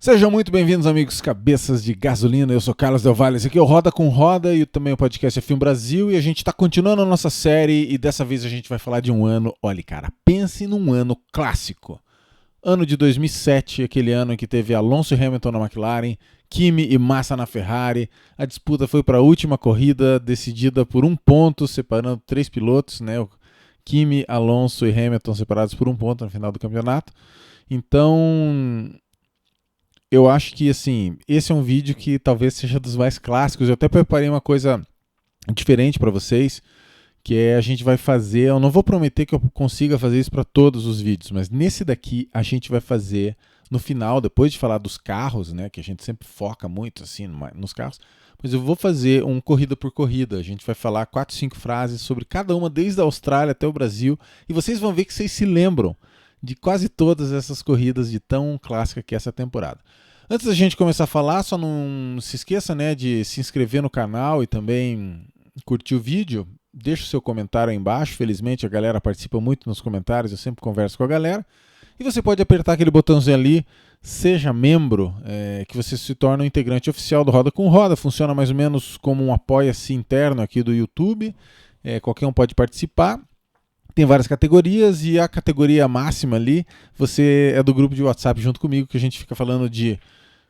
Sejam muito bem-vindos, amigos cabeças de gasolina. Eu sou Carlos Del Valle, esse aqui é o Roda com Roda e também o podcast é Film Brasil. E a gente está continuando a nossa série e dessa vez a gente vai falar de um ano. Olha, cara, pense num ano clássico. Ano de 2007, aquele ano em que teve Alonso e Hamilton na McLaren, Kimi e Massa na Ferrari. A disputa foi para a última corrida, decidida por um ponto, separando três pilotos, né? O Kimi, Alonso e Hamilton separados por um ponto no final do campeonato. Então, eu acho que, assim, esse é um vídeo que talvez seja dos mais clássicos. Eu até preparei uma coisa diferente para vocês, que é a gente vai fazer... Eu não vou prometer que eu consiga fazer isso para todos os vídeos, mas nesse daqui a gente vai fazer no final, depois de falar dos carros, né, que a gente sempre foca muito assim nos carros, mas eu vou fazer um corrida por corrida. A gente vai falar 4, 5 frases sobre cada uma, desde a Austrália até o Brasil, e vocês vão ver que vocês se lembram de quase todas essas corridas de tão clássica que é essa temporada. Antes da gente começar a falar, só não se esqueça, né, de se inscrever no canal e também curtir o vídeo. Deixa o seu comentário aí embaixo. Felizmente a galera participa muito nos comentários, eu sempre converso com a galera. E você pode apertar aquele botãozinho ali, seja membro, que você se torna um integrante oficial do Roda com Roda. Funciona mais ou menos como um apoia-se interno aqui do YouTube. Qualquer um pode participar. Tem várias categorias e a categoria máxima ali, você é do grupo de WhatsApp junto comigo, que a gente fica falando de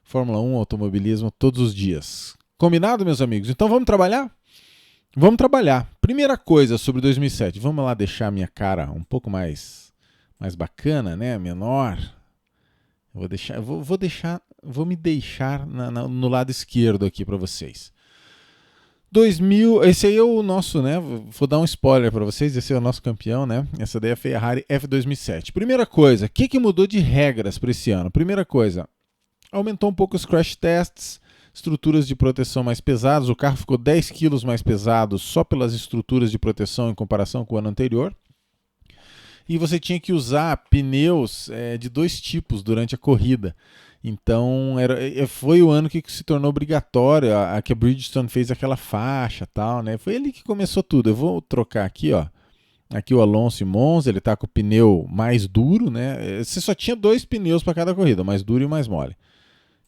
Fórmula 1, automobilismo todos os dias. Combinado, meus amigos? Então vamos trabalhar? Vamos trabalhar. Primeira coisa sobre 2007. Vamos lá deixar a minha cara um pouco mais bacana, né? Menor. Vou me deixar no lado esquerdo aqui para vocês. 2000, esse aí é o nosso, né? Vou dar um spoiler para vocês, esse é o nosso campeão, né? Essa daí é a Ferrari F2007. Primeira coisa, o que mudou de regras para esse ano? Primeira coisa, aumentou um pouco os crash tests, estruturas de proteção mais pesadas, o carro ficou 10 quilos mais pesado só pelas estruturas de proteção em comparação com o ano anterior. E você tinha que usar pneus de dois tipos durante a corrida. Então foi o ano que se tornou obrigatório, que a Bridgestone fez aquela faixa e tal, né? Foi ele que começou tudo. Eu vou trocar aqui, ó. Aqui o Alonso e Monza, ele tá com o pneu mais duro, né? Você só tinha 2 pneus para cada corrida, o mais duro e o mais mole.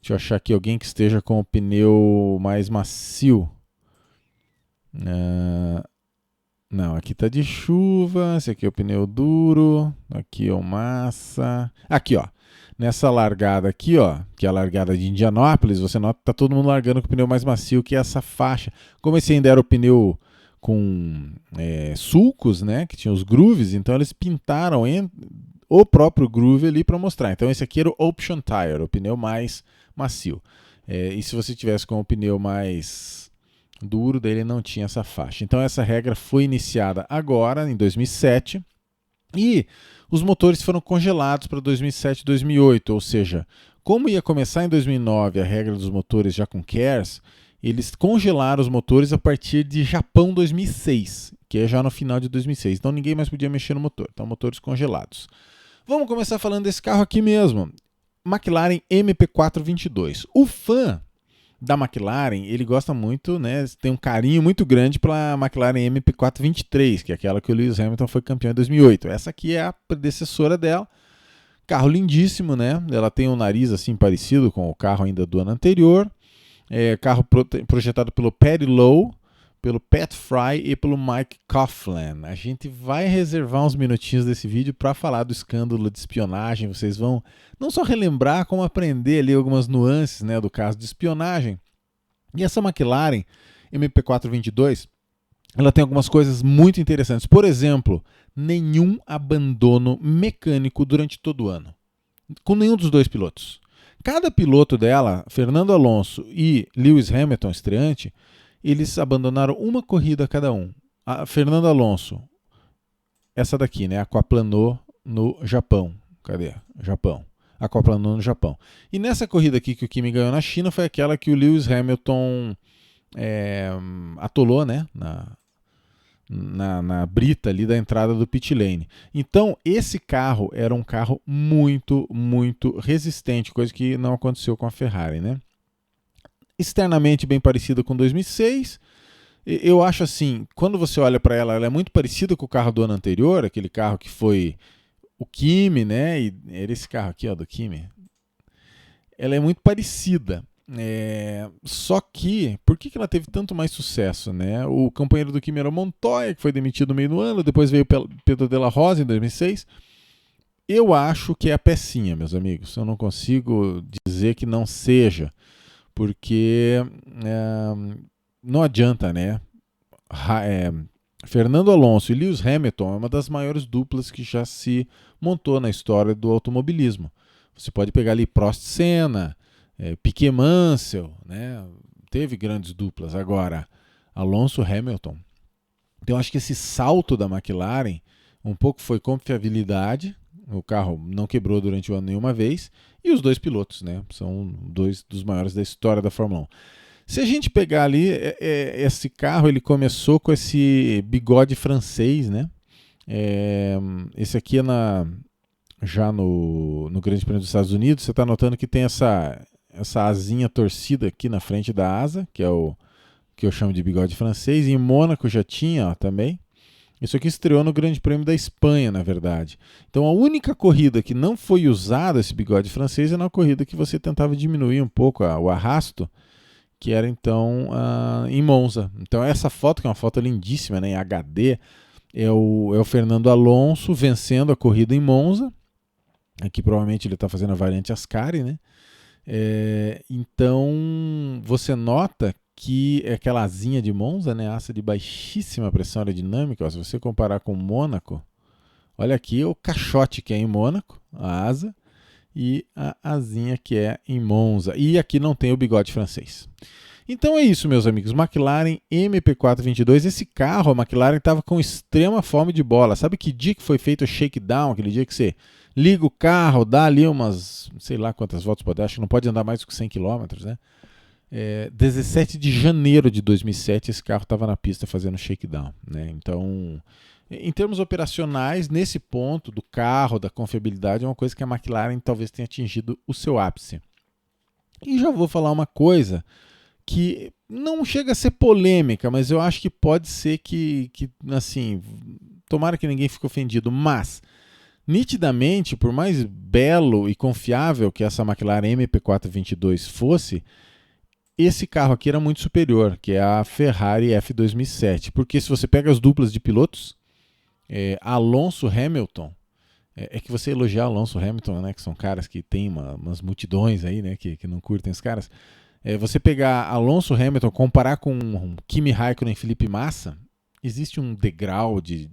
Deixa eu achar aqui alguém que esteja com o pneu mais macio. Não, aqui tá de chuva, esse aqui é o pneu duro, aqui é o massa. Aqui, ó. Nessa largada aqui, ó, que é a largada de Indianápolis, você nota que tá todo mundo largando com o pneu mais macio, que é essa faixa. Como esse ainda era o pneu com sulcos, né, que tinha os grooves, então eles pintaram o próprio groove ali para mostrar. Então esse aqui era o Option Tire, o pneu mais macio. E se você tivesse com o pneu mais duro, daí ele não tinha essa faixa. Então essa regra foi iniciada agora, em 2007, e os motores foram congelados para 2007 e 2008, ou seja, como ia começar em 2009 a regra dos motores já com KERS, eles congelaram os motores a partir de Japão 2006, que é já no final de 2006. Então ninguém mais podia mexer no motor, então motores congelados. Vamos começar falando desse carro aqui mesmo, McLaren MP422. O fã da McLaren, ele gosta muito, né, tem um carinho muito grande pela McLaren MP423, que é aquela que o Lewis Hamilton foi campeão em 2008. Essa aqui é a predecessora dela. Carro lindíssimo, né? Ela tem um nariz assim parecido com o carro ainda do ano anterior. Carro projetado pelo Paddy Lowe, pelo Pat Fry e pelo Mike Coughlin. A gente vai reservar uns minutinhos desse vídeo para falar do escândalo de espionagem. Vocês vão não só relembrar, como aprender ali algumas nuances, né, do caso de espionagem. E essa McLaren MP422, ela tem algumas coisas muito interessantes. Por exemplo, nenhum abandono mecânico durante todo o ano, com nenhum dos dois pilotos. Cada piloto dela, Fernando Alonso e Lewis Hamilton, estreante, eles abandonaram uma corrida cada um. A Fernando Alonso, essa daqui, né? Aquaplanou no Japão. Cadê? Japão. Aquaplanou no Japão. E nessa corrida aqui que o Kimi ganhou na China foi aquela que o Lewis Hamilton atolou, né? Na brita ali da entrada do pit lane. Então, esse carro era um carro muito, muito resistente, coisa que não aconteceu com a Ferrari, né? Externamente bem parecida com 2006. Eu acho assim, quando você olha para ela, ela é muito parecida com o carro do ano anterior, aquele carro que foi o Kimi, né? E era esse carro aqui, ó, do Kimi. ela é muito parecida. Só que, por que ela teve tanto mais sucesso, né? O companheiro do Kimi era o Montoya, que foi demitido no meio do ano, depois veio Pedro de la Rosa em 2006. Eu acho que é a pecinha, meus amigos. Eu não consigo dizer que não seja, porque não adianta, né? Fernando Alonso e Lewis Hamilton é uma das maiores duplas que já se montou na história do automobilismo. Você pode pegar ali Prost Senna, Piquet Mansell, né? Teve grandes duplas. Agora, Alonso Hamilton. Então, acho que esse salto da McLaren um pouco foi confiabilidade. O carro não quebrou durante o ano nenhuma vez. E os dois pilotos, né? São dois dos maiores da história da Fórmula 1. Se a gente pegar ali, esse carro ele começou com esse bigode francês, né? Esse aqui é já no Grande Prêmio dos Estados Unidos. Você está notando que tem essa asinha torcida aqui na frente da asa, que é o que eu chamo de bigode francês. E em Mônaco já tinha também. Isso aqui estreou no Grande Prêmio da Espanha, na verdade. Então a única corrida que não foi usado esse bigode francês é na corrida que você tentava diminuir um pouco o arrasto, que era então em Monza. Então essa foto, que é uma foto lindíssima, né, em HD, é o Fernando Alonso vencendo a corrida em Monza. Aqui provavelmente ele está fazendo a variante Ascari, né? Então você nota que é aquela asinha de Monza, né, asa de baixíssima pressão aerodinâmica. Ó, se você comparar com Mônaco, olha aqui o caixote que é em Mônaco, a asa, e a asinha que é em Monza. E aqui não tem o bigode francês. Então é isso, meus amigos. McLaren MP422. Esse carro, a McLaren estava com extrema fome de bola. Sabe que dia que foi feito o shakedown? Aquele dia que você liga o carro, dá ali umas, sei lá quantas voltas pode dar, acho que não pode andar mais do que 100 km, né? 17 de janeiro de 2007 esse carro estava na pista fazendo shakedown, né? Então, em termos operacionais, nesse ponto do carro, da confiabilidade, é uma coisa que a McLaren talvez tenha atingido o seu ápice. E já vou falar uma coisa que não chega a ser polêmica, mas eu acho que pode ser que assim, tomara que ninguém fique ofendido, mas nitidamente, por mais belo e confiável que essa McLaren MP422 fosse, esse carro aqui era muito superior, que é a Ferrari F2007. Porque se você pega as duplas de pilotos, Alonso Hamilton, é que você elogiar Alonso Hamilton, né, que são caras que tem umas multidões aí, né, que não curtem os caras. Você pegar Alonso Hamilton, comparar com Kimi Raikkonen e Felipe Massa, existe um degrau de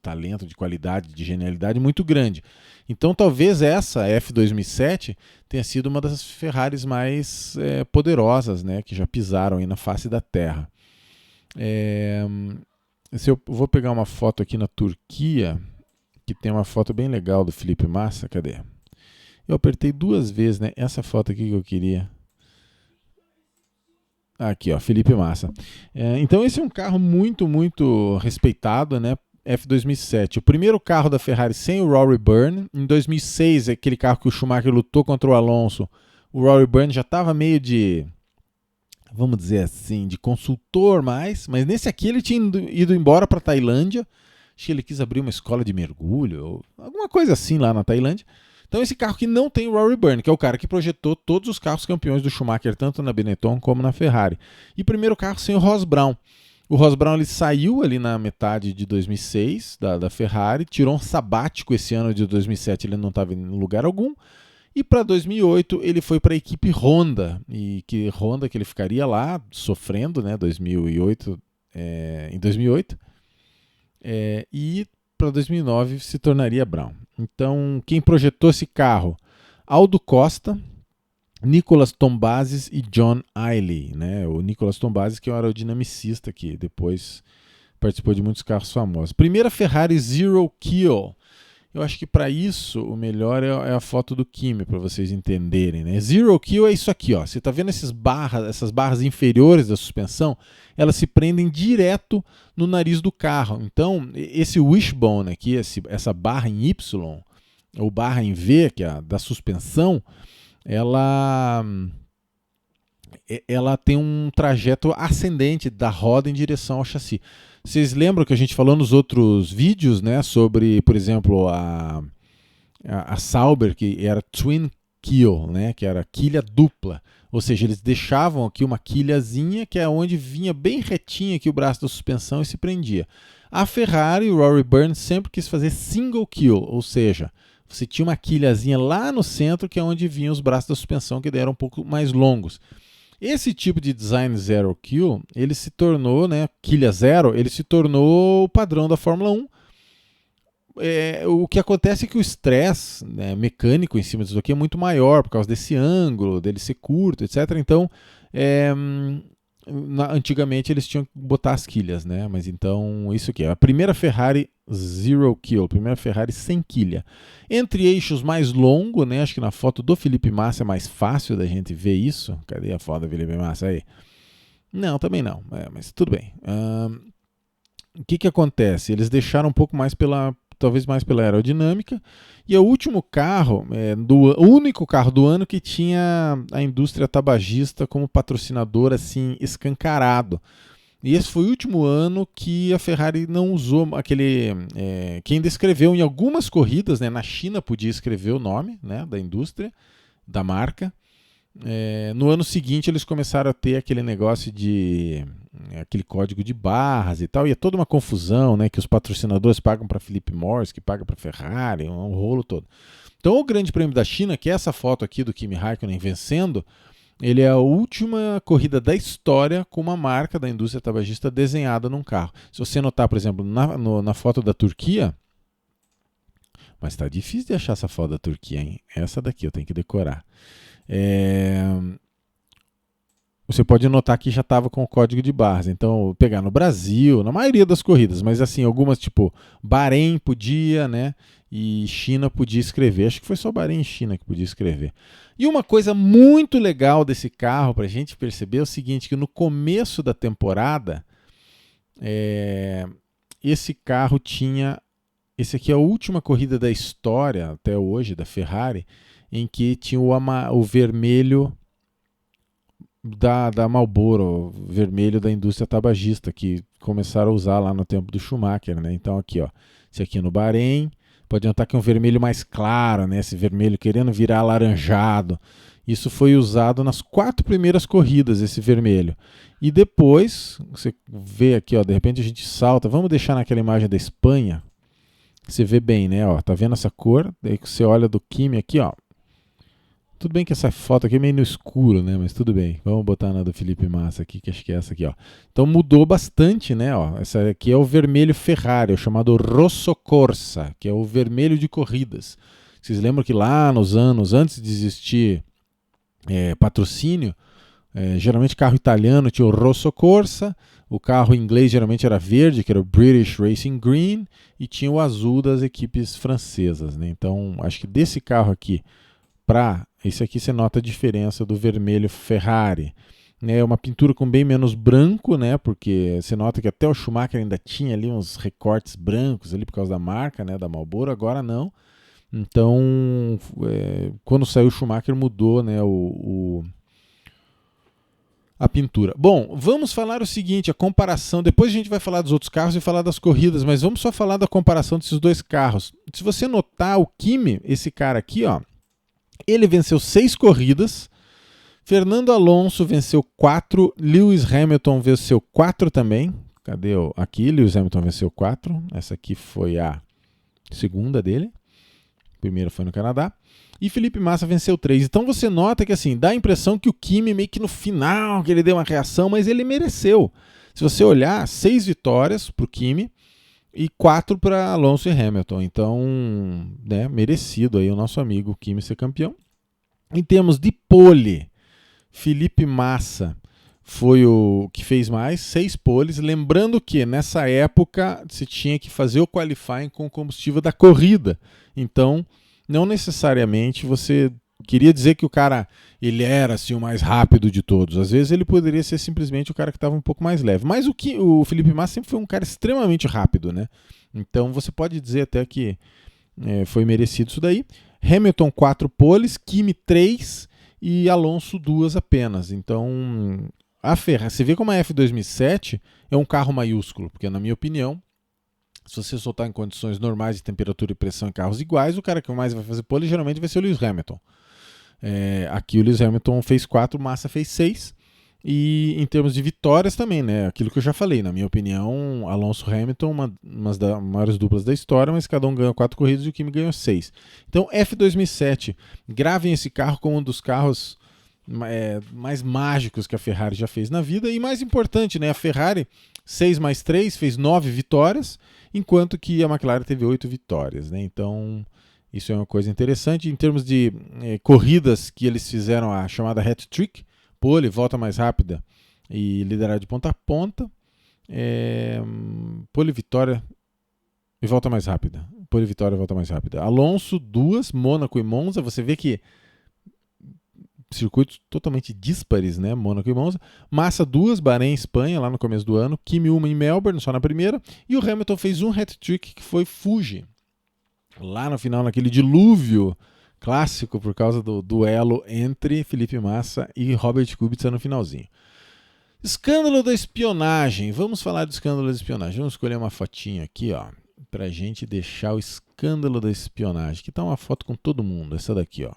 talento, de qualidade, de genialidade muito grande. Então talvez essa F2007 tenha sido uma das Ferraris mais poderosas, né, que já pisaram aí na face da Terra. Se eu vou pegar uma foto aqui na Turquia, que tem uma foto bem legal do Felipe Massa, cadê? Eu apertei 2 vezes, né? Essa foto aqui que eu queria. Aqui, ó, Felipe Massa. Então esse é um carro muito, muito respeitado, né? F2007. O primeiro carro da Ferrari sem o Rory Byrne. Em 2006, aquele carro que o Schumacher lutou contra o Alonso. O Rory Byrne já estava meio de, vamos dizer assim, de consultor mais. Mas nesse aqui ele tinha ido embora para a Tailândia. Acho que ele quis abrir uma escola de mergulho, ou alguma coisa assim lá na Tailândia. Então esse carro que não tem o Rory Byrne, que é o cara que projetou todos os carros campeões do Schumacher, tanto na Benetton como na Ferrari. E primeiro carro sem o Ross Brown. O Ross Brown ele saiu ali na metade de 2006 da Ferrari, tirou um sabático esse ano de 2007, ele não estava em lugar algum. E para 2008 ele foi para a equipe Honda, e que Honda que ele ficaria lá sofrendo, né, 2008, em 2008. E para 2009 se tornaria Brown. Então, quem projetou esse carro? Aldo Costa, Nicolas Tombazis e John Eiley, né? O Nicolas Tombazis, que é um aerodinamicista que depois participou de muitos carros famosos. Primeira Ferrari Zero Kill. Eu acho que para isso o melhor é a foto do Kimi, para vocês entenderem, né? Zero Kill é isso aqui, ó. Você está vendo essas barras inferiores da suspensão? Elas se prendem direto no nariz do carro. Então, esse wishbone aqui, essa barra em Y, ou barra em V, que é da suspensão, ela tem um trajeto ascendente da roda em direção ao chassi. Vocês lembram que a gente falou nos outros vídeos, né, sobre, por exemplo, a Sauber, que era Twin keel, né, que era quilha dupla. Ou seja, eles deixavam aqui uma quilhazinha que é onde vinha bem retinho aqui o braço da suspensão e se prendia. A Ferrari, o Rory Byrne, sempre quis fazer single keel, ou seja, você tinha uma quilhazinha lá no centro que é onde vinham os braços da suspensão que eram um pouco mais longos. Esse tipo de design zero keel, ele se tornou, né, quilha zero, ele se tornou o padrão da Fórmula 1. O que acontece é que o estresse, né, mecânico em cima disso aqui é muito maior por causa desse ângulo, dele ser curto, etc. Então, antigamente eles tinham que botar as quilhas, né? Mas então, isso aqui é a primeira Ferrari zero keel, a primeira Ferrari sem quilha. Entre eixos mais longo, né? Acho que na foto do Felipe Massa é mais fácil da gente ver isso. Cadê a foto do Felipe Massa aí? Não, também não, mas tudo bem. O que acontece? Eles deixaram um pouco mais talvez mais pela aerodinâmica, e é o último carro, o único carro do ano que tinha a indústria tabagista como patrocinador assim escancarado. E esse foi o último ano que a Ferrari não usou aquele... quem descreveu em algumas corridas, né, na China podia escrever o nome, né, da indústria, da marca. No ano seguinte eles começaram a ter aquele negócio de aquele código de barras e tal, e é toda uma confusão, né, que os patrocinadores pagam para Philip Morris, que paga para Ferrari, um rolo todo. Então o Grande Prêmio da China, que é essa foto aqui do Kimi Raikkonen vencendo, ele é a última corrida da história com uma marca da indústria tabagista desenhada num carro. Se você notar, por exemplo, na foto da Turquia, mas está difícil de achar essa foto da Turquia, hein? Essa daqui eu tenho que decorar. Você pode notar que já estava com o código de barras. Então, pegar no Brasil, na maioria das corridas, mas assim, algumas tipo Bahrein podia, né? E China podia escrever. Acho que foi só Bahrein e China que podia escrever. E uma coisa muito legal desse carro, para a gente perceber, é o seguinte, que no começo da temporada, esse carro tinha... Esse aqui é a última corrida da história, até hoje, da Ferrari, em que tinha o vermelho da Marlboro, vermelho da indústria tabagista, que começaram a usar lá no tempo do Schumacher, né? Então aqui, ó, esse aqui no Bahrein, pode notar que é um vermelho mais claro, né? Esse vermelho querendo virar alaranjado. Isso foi usado nas 4 primeiras corridas, esse vermelho. E depois, você vê aqui, ó, de repente a gente salta, vamos deixar naquela imagem da Espanha, você vê bem, né? Ó, tá vendo essa cor? Daí que você olha do Kimi aqui, ó. Tudo bem que essa foto aqui é meio no escuro, né? Mas tudo bem. Vamos botar na do Felipe Massa aqui, que acho que é essa aqui, ó. Então mudou bastante, né? Ó, essa aqui é o vermelho Ferrari, o chamado Rosso Corsa, que é o vermelho de corridas. Vocês lembram que lá nos anos, antes de existir patrocínio, geralmente carro italiano tinha o Rosso Corsa, o carro inglês geralmente era verde, que era o British Racing Green, e tinha o azul das equipes francesas, né? Então acho que desse carro aqui para esse aqui você nota a diferença do vermelho Ferrari. É uma pintura com bem menos branco, né? Porque você nota que até o Schumacher ainda tinha ali uns recortes brancos ali por causa da marca, né? Da Marlboro, agora não. Então, quando saiu o Schumacher mudou, né? A pintura. Bom, vamos falar o seguinte, a comparação, depois a gente vai falar dos outros carros e falar das corridas, mas vamos só falar da comparação desses dois carros. Se você notar, o Kimi, esse cara aqui, ó, ele venceu 6 corridas, Fernando Alonso venceu 4, Lewis Hamilton venceu 4 também. Cadê aqui? Lewis Hamilton venceu 4. Essa aqui foi a segunda dele. A primeira foi no Canadá. E Felipe Massa venceu 3. Então você nota que assim, dá a impressão que o Kimi meio que no final, que ele deu uma reação, mas ele mereceu. Se você olhar, 6 vitórias para o Kimi e 4 para Alonso e Hamilton. Então, né, merecido aí o nosso amigo Kimi ser campeão. Em termos de pole, Felipe Massa foi o que fez mais, 6 poles. Lembrando que nessa época se tinha que fazer o qualifying com o combustível da corrida. Então, não necessariamente você queria dizer que o cara ele era assim, o mais rápido de todos. Às vezes ele poderia ser simplesmente o cara que estava um pouco mais leve. Mas o Felipe Massa sempre foi um cara extremamente rápido, né? Então você pode dizer até que foi merecido isso daí. Hamilton 4 poles, Kimi 3 e Alonso 2 apenas. Então a Ferrari, você vê como a F2007 é um carro maiúsculo, porque na minha opinião, se você soltar em condições normais de temperatura e pressão em carros iguais, o cara que mais vai fazer pole geralmente vai ser o Lewis Hamilton. Aqui o Lewis Hamilton fez 4, Massa fez 6. E em termos de vitórias também, né? Aquilo que eu já falei, na minha opinião, Alonso e Hamilton, uma das maiores duplas da história, mas cada um ganhou 4 corridas e o Kimi ganhou 6. Então, F2007, gravem esse carro como um dos carros mais mágicos que a Ferrari já fez na vida. E mais importante, né? A Ferrari, 6 mais 3, fez 9 vitórias, enquanto que a McLaren teve 8 vitórias, né? Então, isso é uma coisa interessante. Em termos de corridas que eles fizeram, a chamada hat-trick, pole, volta mais rápida e liderar de ponta a ponta. Pole, vitória e volta mais rápida. Pole, vitória e volta mais rápida. Alonso, 2, Mônaco e Monza. Você vê que circuitos totalmente díspares, né? Mônaco e Monza. Massa, 2, Bahrein, Espanha, lá no começo do ano. Kimi, 1 em Melbourne, só na primeira. E o Hamilton fez um hat-trick que foi Fuji. Lá no final, naquele dilúvio clássico por causa do duelo entre Felipe Massa e Robert Kubica no finalzinho. Escândalo da espionagem. Vamos falar do escândalo da espionagem. Vamos escolher uma fotinha aqui, ó, pra gente deixar o escândalo da espionagem. Aqui tá uma foto com todo mundo, essa daqui, ó. O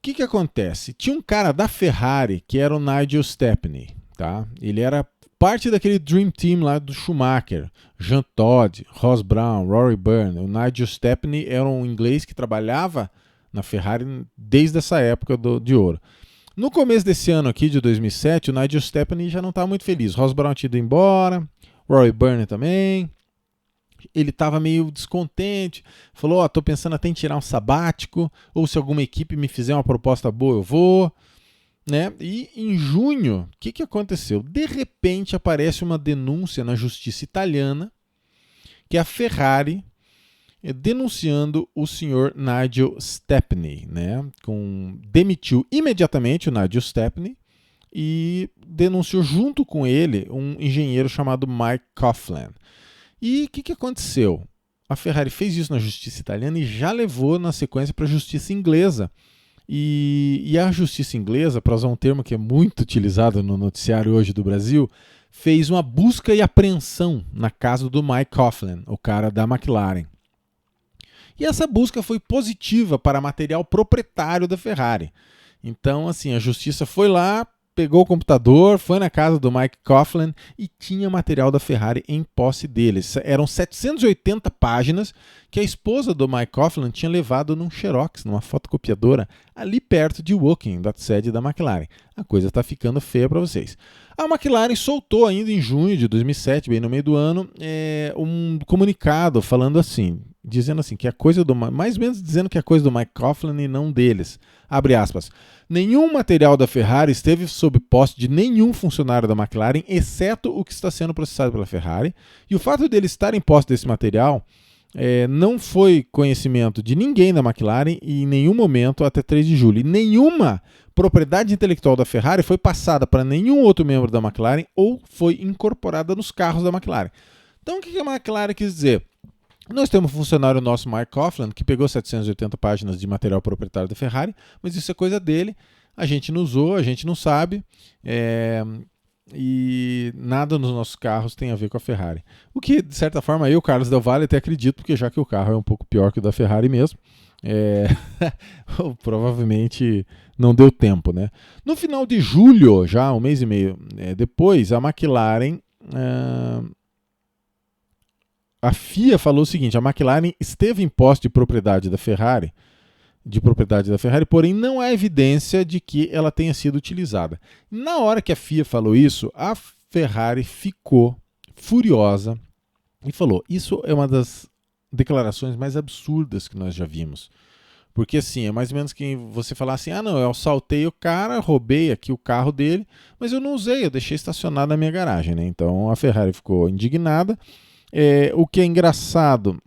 que acontece? Tinha um cara da Ferrari que era o Nigel Stepney, tá? Ele era parte daquele Dream Team lá do Schumacher, Jean Todt, Ross Brown, Rory Byrne. O Nigel Stepney era um inglês que trabalhava na Ferrari desde essa época de ouro. No começo desse ano aqui, de 2007, o Nigel Stepney já não estava muito feliz. Ross Brown tinha ido embora, Rory Byrne também. Ele estava meio descontente, falou, tô pensando até em tirar um sabático, ou se alguma equipe me fizer uma proposta boa, eu vou. Né? E em junho, o que aconteceu? De repente aparece uma denúncia na justiça italiana que é a Ferrari denunciando o senhor Nigel Stepney, né? Demitiu imediatamente o Nigel Stepney e denunciou junto com ele um engenheiro chamado Mike Coughlin. E o que aconteceu? A Ferrari fez isso na justiça italiana e já levou na sequência para a justiça inglesa. E a justiça inglesa, para usar um termo que é muito utilizado no noticiário hoje do Brasil, fez uma busca e apreensão na casa do Mike Coughlin, o cara da McLaren. E essa busca foi positiva para material proprietário da Ferrari. Então, assim, a justiça foi lá, pegou o computador, foi na casa do Mike Coughlin e tinha material da Ferrari em posse deles. Eram 780 páginas que a esposa do Mike Coughlin tinha levado num xerox, numa fotocopiadora, ali perto de Woking, da sede da McLaren. A coisa está ficando feia para vocês. A McLaren soltou ainda em junho de 2007, bem no meio do ano, um comunicado falando assim, dizendo assim, que a coisa do, mais ou menos dizendo que é coisa do Mike Coughlin e não deles. Abre aspas. Nenhum material da Ferrari esteve sob posse de nenhum funcionário da McLaren, exceto o que está sendo processado pela Ferrari. E o fato dele estar em posse desse material não foi conhecimento de ninguém da McLaren e em nenhum momento até 3 de julho. E nenhuma propriedade intelectual da Ferrari foi passada para nenhum outro membro da McLaren ou foi incorporada nos carros da McLaren. Então o que a McLaren quis dizer? Nós temos um funcionário nosso, Mike Coughlin, que pegou 780 páginas de material proprietário da Ferrari, mas isso é coisa dele, a gente não usou, a gente não sabe, e nada nos nossos carros tem a ver com a Ferrari. O que, de certa forma, eu, Carlos Del Valle, até acredito, porque já que o carro é um pouco pior que o da Ferrari mesmo, provavelmente não deu tempo, né? No final de julho, já um mês e meio depois, a McLaren... A FIA falou o seguinte, a McLaren esteve em posse de propriedade da Ferrari, porém não há evidência de que ela tenha sido utilizada. Na hora que a FIA falou isso, a Ferrari ficou furiosa e falou, isso é uma das declarações mais absurdas que nós já vimos. Porque assim, é mais ou menos que você falar assim, não, eu assaltei o cara, roubei aqui o carro dele, mas eu não usei, eu deixei estacionado na minha garagem, né? Então a Ferrari ficou indignada. O que é engraçado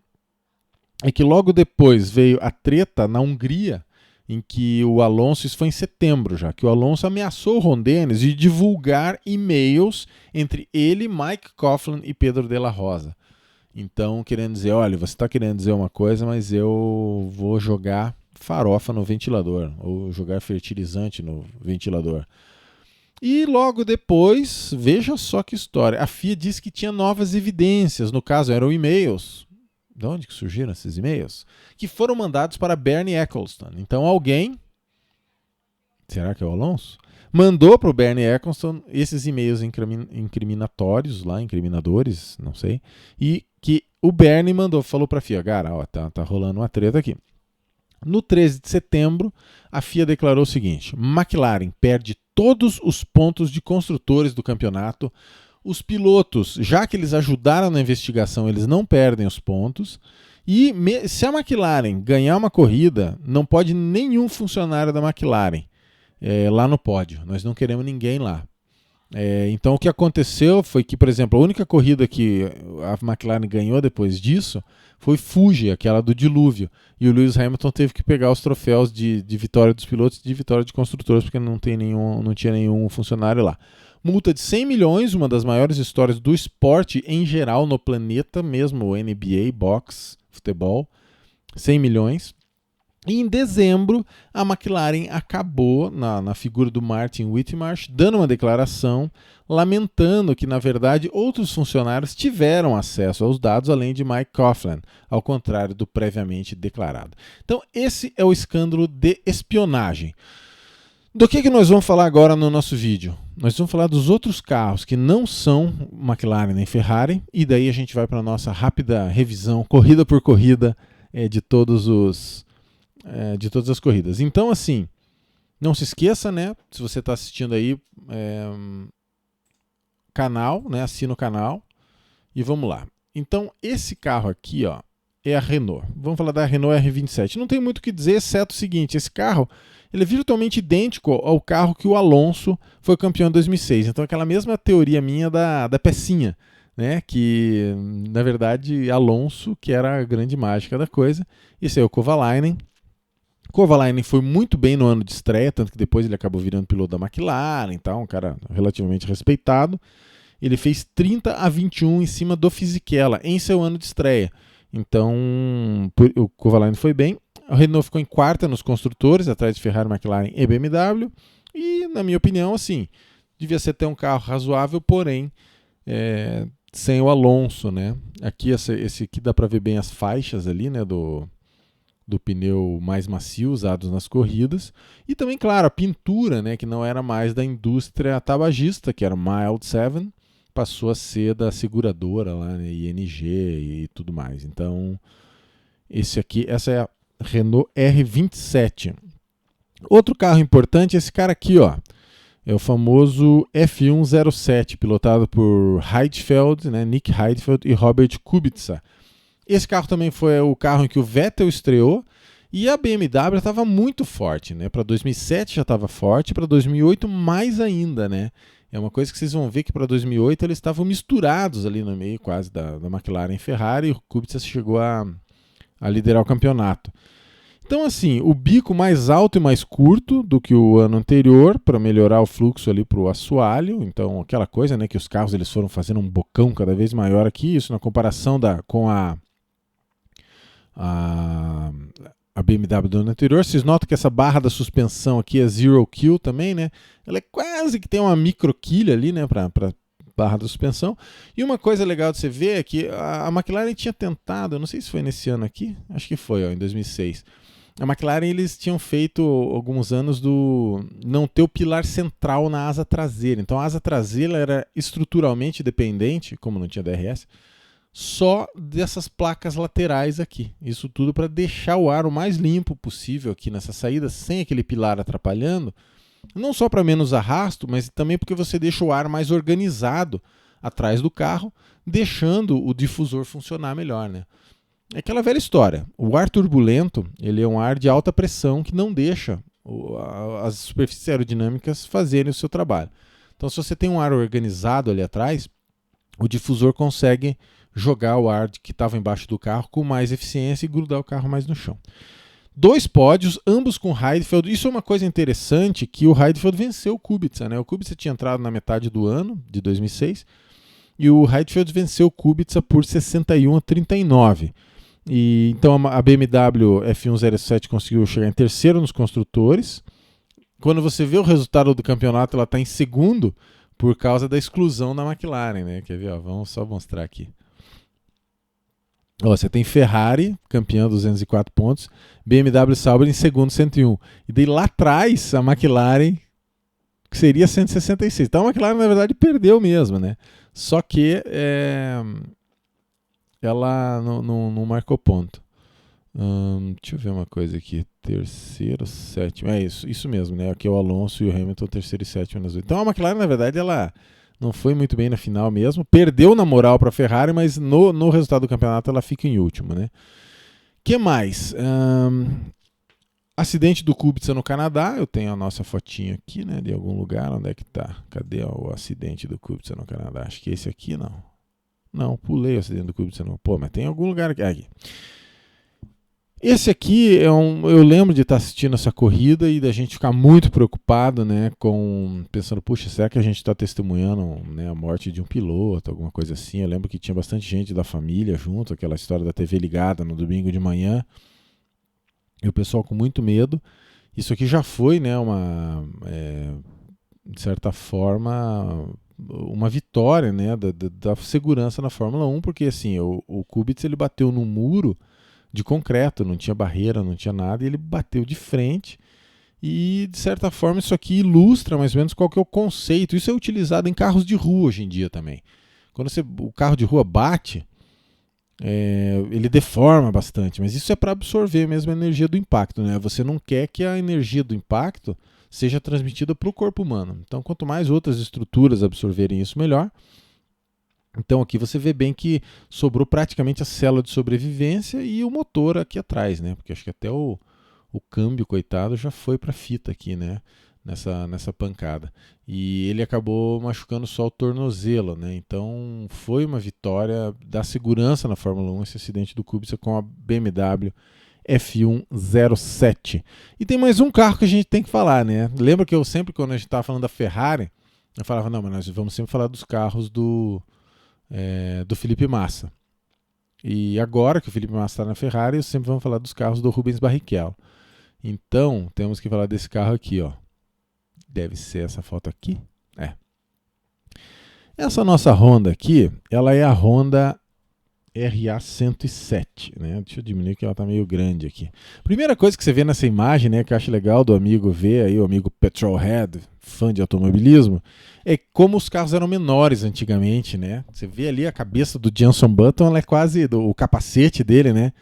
é que logo depois veio a treta na Hungria, em que o Alonso, isso foi em setembro já, que o Alonso ameaçou o Ron Dennis de divulgar e-mails entre ele, Mike Coughlin e Pedro de la Rosa. Então, querendo dizer, olha, você está querendo dizer uma coisa, mas eu vou jogar farofa no ventilador, ou jogar fertilizante no ventilador. E logo depois, veja só que história, a FIA disse que tinha novas evidências, no caso eram e-mails, de onde que surgiram esses e-mails? Que foram mandados para Bernie Ecclestone. Então alguém Será que é o Alonso? Mandou para o Bernie Ecclestone esses e-mails incriminatórios, lá, incriminadores, não sei, e que o Bernie mandou, falou para a FIA, cara, ó, tá rolando uma treta aqui. No 13 de setembro, a FIA declarou o seguinte: McLaren perde todos os pontos de construtores do campeonato. Os pilotos, já que eles ajudaram na investigação, eles não perdem os pontos. E se a McLaren ganhar uma corrida, não pode nenhum funcionário da McLaren lá no pódio. Nós não queremos ninguém lá. Então o que aconteceu foi que, por exemplo, a única corrida que a McLaren ganhou depois disso foi Fuji, aquela do dilúvio. E o Lewis Hamilton teve que pegar os troféus de vitória dos pilotos e de vitória de construtores, porque não tinha nenhum funcionário lá. Multa de 100 milhões, uma das maiores histórias do esporte em geral no planeta, mesmo NBA, boxe, futebol, 100 milhões. E em dezembro, a McLaren acabou, na figura do Martin Whitmarsh, dando uma declaração lamentando que, na verdade, outros funcionários tiveram acesso aos dados, além de Mike Coughlin, ao contrário do previamente declarado. Então, esse é o escândalo de espionagem. Do que nós vamos falar agora no nosso vídeo? Nós vamos falar dos outros carros que não são McLaren nem Ferrari, e daí a gente vai para a nossa rápida revisão, corrida por corrida, de todas as corridas. Então, assim, não se esqueça, né? Se você está assistindo aí, canal, né? Assina o canal e vamos lá. Então, esse carro aqui, ó, é a Renault. Vamos falar da Renault R27. Não tem muito o que dizer, exceto o seguinte: esse carro ele é virtualmente idêntico ao carro que o Alonso foi campeão em 2006. Então, aquela mesma teoria minha da pecinha, né? Que, na verdade, Alonso, que era a grande mágica da coisa. Esse é o Kovalainen. Kovalainen foi muito bem no ano de estreia, tanto que depois ele acabou virando piloto da McLaren, então, um cara relativamente respeitado. Ele fez 30-21 em cima do Fisichella em seu ano de estreia. Então, o Kovalainen foi bem. A Renault ficou em quarta nos construtores, atrás de Ferrari, McLaren e BMW. E, na minha opinião, assim, devia ser até um carro razoável, porém, sem o Alonso, né? Aqui, esse aqui dá para ver bem as faixas ali, né, do pneu mais macio usados nas corridas. E também, claro, a pintura, né, que não era mais da indústria tabagista, que era Mild 7, passou a ser da seguradora lá, né, ING e tudo mais. Então, essa é a Renault R27. Outro carro importante é esse cara aqui, ó. É o famoso F107, pilotado por Heidfeld, né, Nick Heidfeld e Robert Kubica. Esse carro também foi o carro em que o Vettel estreou, e a BMW estava muito forte, né? Para 2007 já estava forte, para 2008 mais ainda, né? É uma coisa que vocês vão ver que para 2008 eles estavam misturados ali no meio quase da McLaren e Ferrari, e o Kubica chegou a liderar o campeonato. Então, assim, o bico mais alto e mais curto do que o ano anterior, para melhorar o fluxo ali para o assoalho. Então, aquela coisa, né, que os carros eles foram fazendo um bocão cada vez maior aqui, isso na comparação com a BMW do ano anterior. Vocês notam que essa barra da suspensão aqui é zero kill também, né? Ela é quase que tem uma micro quilha ali, né, para barra da suspensão. E uma coisa legal de você ver é que a McLaren tinha tentado, eu não sei se foi nesse ano aqui, acho que foi, ó, em 2006. A McLaren eles tinham feito alguns anos do não ter o pilar central na asa traseira. Então a asa traseira era estruturalmente dependente, como não tinha DRS, só dessas placas laterais aqui. Isso tudo para deixar o ar o mais limpo possível aqui nessa saída, sem aquele pilar atrapalhando. Não só para menos arrasto, mas também porque você deixa o ar mais organizado atrás do carro, deixando o difusor funcionar melhor, né? É aquela velha história. O ar turbulento, ele é um ar de alta pressão que não deixa as superfícies aerodinâmicas fazerem o seu trabalho. Então, se você tem um ar organizado ali atrás, o difusor consegue jogar o ar que estava embaixo do carro com mais eficiência e grudar o carro mais no chão. 2 pódios, ambos com Heidfeld. Isso é uma coisa interessante, que o Heidfeld venceu o Kubica, né? O Kubica tinha entrado na metade do ano, de 2006, e o Heidfeld venceu o Kubica por 61-39. E, então a BMW F107 conseguiu chegar em terceiro nos construtores. Quando você vê o resultado do campeonato, ela está em segundo por causa da exclusão da McLaren, né? Quer ver? Ó, vamos só mostrar aqui. Ó, você tem Ferrari, campeão 204 pontos, BMW e Sauber em segundo 101. E daí lá atrás a McLaren, que seria 166. Então a McLaren na verdade perdeu mesmo, né? Só que ela não marcou ponto. Deixa eu ver uma coisa aqui. Terceiro, sétimo. É isso mesmo, né? Aqui é o Alonso e o Hamilton, terceiro e sétimo nas 8. Então a McLaren, na verdade, ela não foi muito bem na final mesmo. Perdeu na moral para a Ferrari, mas no resultado do campeonato ela fica em último, né? Que mais? Acidente do Kubica no Canadá. Eu tenho a nossa fotinha aqui, né? De algum lugar. Onde é que tá? Cadê o acidente do Kubica no Canadá? Acho que esse aqui não. Não, pulei o acidente do Kubica no... Pô, mas tem algum lugar aqui. Esse aqui eu lembro de estar assistindo essa corrida e da gente ficar muito preocupado, né, pensando, puxa, será que a gente está testemunhando, né, a morte de um piloto, alguma coisa assim? Eu lembro que tinha bastante gente da família junto, aquela história da TV ligada no domingo de manhã, e o pessoal com muito medo. Isso aqui já foi, né, de certa forma, uma vitória, né, da segurança na Fórmula 1, porque assim, o Kubica ele bateu no muro de concreto, não tinha barreira, não tinha nada, e ele bateu de frente. E, de certa forma, isso aqui ilustra mais ou menos qual que é o conceito. Isso é utilizado em carros de rua hoje em dia também. Quando o carro de rua bate, ele deforma bastante, mas isso é para absorver mesmo a energia do impacto, né? Você não quer que a energia do impacto seja transmitida para o corpo humano. Então, quanto mais outras estruturas absorverem isso, melhor. Então aqui você vê bem que sobrou praticamente a célula de sobrevivência e o motor aqui atrás, né? Porque acho que até o câmbio, coitado, já foi para a fita aqui, né? Nessa pancada. E ele acabou machucando só o tornozelo, né? Então foi uma vitória da segurança na Fórmula 1 esse acidente do Kubica com a BMW F107. E tem mais um carro que a gente tem que falar, né? Lembra que eu sempre, quando a gente estava falando da Ferrari, eu falava, não, mas nós vamos sempre falar dos carros do Felipe Massa. E agora que o Felipe Massa está na Ferrari, sempre vamos falar dos carros do Rubens Barrichello. Então, temos que falar desse carro aqui, ó. Deve ser essa foto aqui. Essa nossa Honda aqui, ela é a Honda RA107, né? Deixa eu diminuir que ela tá meio grande aqui. Primeira coisa que você vê nessa imagem, né, que eu acho legal do amigo ver aí, o amigo Petrolhead, fã de automobilismo, é como os carros eram menores antigamente, né? Você vê ali a cabeça do Jenson Button, ela é quase o capacete dele, né?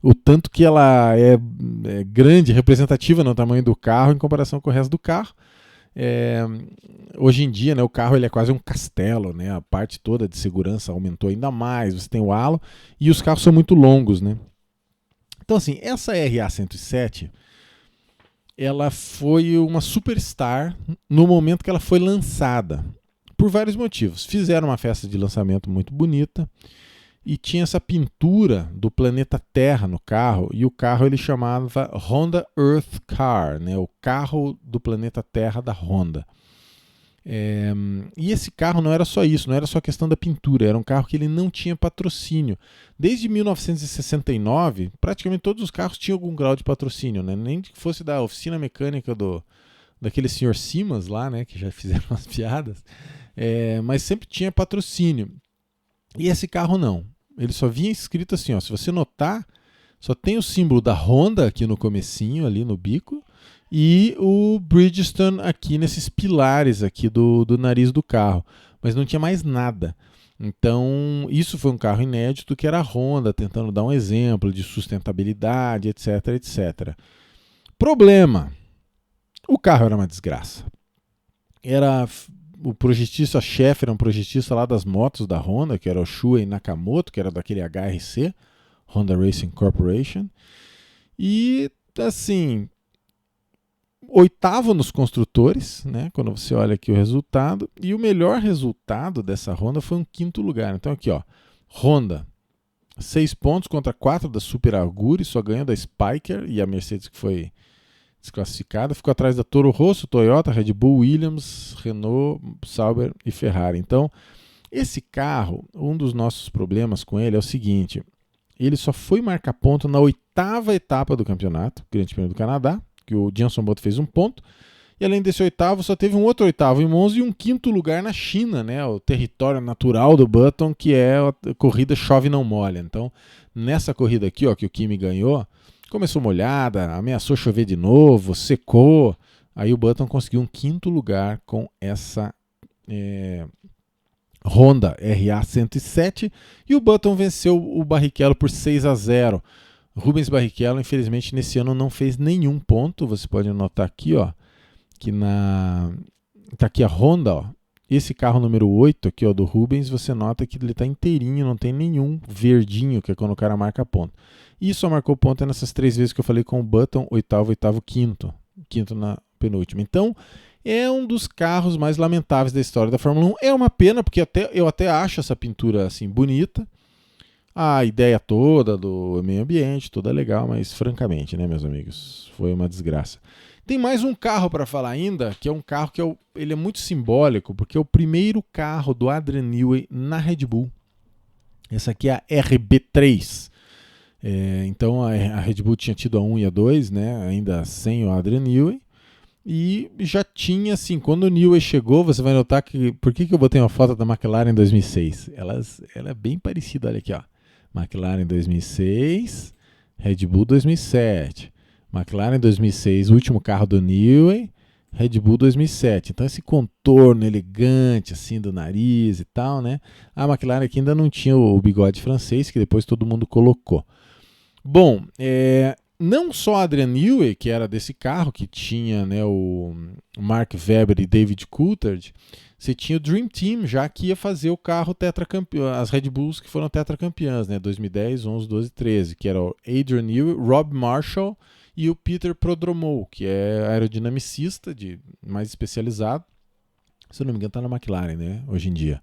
O tanto que ela é grande, representativa no tamanho do carro em comparação com o resto do carro. Hoje em dia, né, o carro ele é quase um castelo, né? A parte toda de segurança aumentou ainda mais, você tem o halo e os carros são muito longos, né? Então assim, essa RA107 ela foi uma superstar no momento que ela foi lançada, por vários motivos. Fizeram uma festa de lançamento muito bonita e tinha essa pintura do planeta Terra no carro, e o carro ele chamava Honda Earth Car, né? O carro do planeta Terra da Honda. E esse carro não era só isso, não era só questão da pintura, era um carro que ele não tinha patrocínio. Desde 1969, praticamente todos os carros tinham algum grau de patrocínio, né? Nem que fosse da oficina mecânica daquele senhor Simas lá, né? Que já fizeram umas piadas, mas sempre tinha patrocínio. E esse carro não. Ele só vinha escrito assim, ó, se você notar, só tem o símbolo da Honda aqui no comecinho, ali no bico, e o Bridgestone aqui nesses pilares aqui do nariz do carro. Mas não tinha mais nada. Então, isso foi um carro inédito que era a Honda tentando dar um exemplo de sustentabilidade, etc, etc. Problema. O carro era uma desgraça. O projetista-chefe era um projetista lá das motos da Honda, que era o Shuei Nakamoto, que era daquele HRC, Honda Racing Corporation. E, assim, oitavo nos construtores, né, quando você olha aqui o resultado. E o melhor resultado dessa Honda foi um quinto lugar. Então aqui, ó, Honda, 6 pontos contra 4 da Super Aguri, só ganhou da Spyker e a Mercedes que foi desclassificada, ficou atrás da Toro Rosso, Toyota, Red Bull, Williams, Renault, Sauber e Ferrari. Então, esse carro, um dos nossos problemas com ele é o seguinte, ele só foi marcar ponto na 8ª etapa do campeonato, Grande Prêmio do Canadá, que o Jenson Button fez 1 ponto, E além desse oitavo, só teve um outro oitavo em Monza e um quinto lugar na China, né? O território natural do Button, que é a corrida chove não molha. Então, nessa corrida aqui, ó, que o Kimi ganhou, começou molhada, ameaçou chover de novo, secou. Aí o Button conseguiu um quinto lugar com essa Honda RA107 e o Button venceu o Barrichello por 6-0. Rubens Barrichello, infelizmente, nesse ano não fez nenhum ponto. Você pode notar aqui, ó, que tá aqui a Honda, ó. Esse carro número 8 aqui, ó, do Rubens, você nota que ele tá inteirinho, não tem nenhum verdinho, que é quando o cara marca ponto. E só marcou ponto nessas 3 vezes que eu falei com o Button, oitavo, quinto na penúltima. Então, é um dos carros mais lamentáveis da história da Fórmula 1. É uma pena, porque eu até acho essa pintura assim bonita. A ideia toda do meio ambiente, toda legal, mas francamente, né, meus amigos, foi uma desgraça. Tem mais um carro para falar ainda, que é um carro que ele é muito simbólico, porque é o primeiro carro do Adrian Newey na Red Bull. Essa aqui é a RB3. Então a Red Bull tinha tido a 1 e a 2, né, ainda sem o Adrian Newey. E já tinha, assim, quando o Newey chegou, você vai notar que... Por que eu botei uma foto da McLaren em 2006? Ela é bem parecida, olha aqui, ó. McLaren 2006, Red Bull 2007. McLaren 2006, o último carro do Newey, Red Bull 2007. Então esse contorno elegante, assim, do nariz e tal, né? A McLaren aqui ainda não tinha o bigode francês, que depois todo mundo colocou. Bom, não só Adrian Newey, que era desse carro, que tinha, né, o Mark Webber e David Coulthard, você tinha o Dream Team, já que ia fazer o carro tetracampeão, as Red Bulls que foram tetracampeãs, né, 2010, 11, 12 e 13, que era o Adrian Newey, Rob Marshall e o Peter Prodromou, que é aerodinamicista, mais especializado. Se eu não me engano, está na McLaren, né, hoje em dia.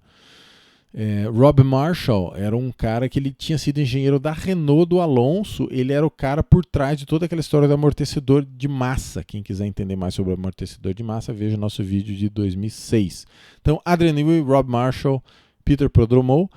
Rob Marshall era um cara que ele tinha sido engenheiro da Renault do Alonso. Ele era o cara por trás de toda aquela história do amortecedor de massa. Quem quiser entender mais sobre o amortecedor de massa, veja o nosso vídeo de 2006. Então, Adrian Newey, Rob Marshall, Peter Prodromou.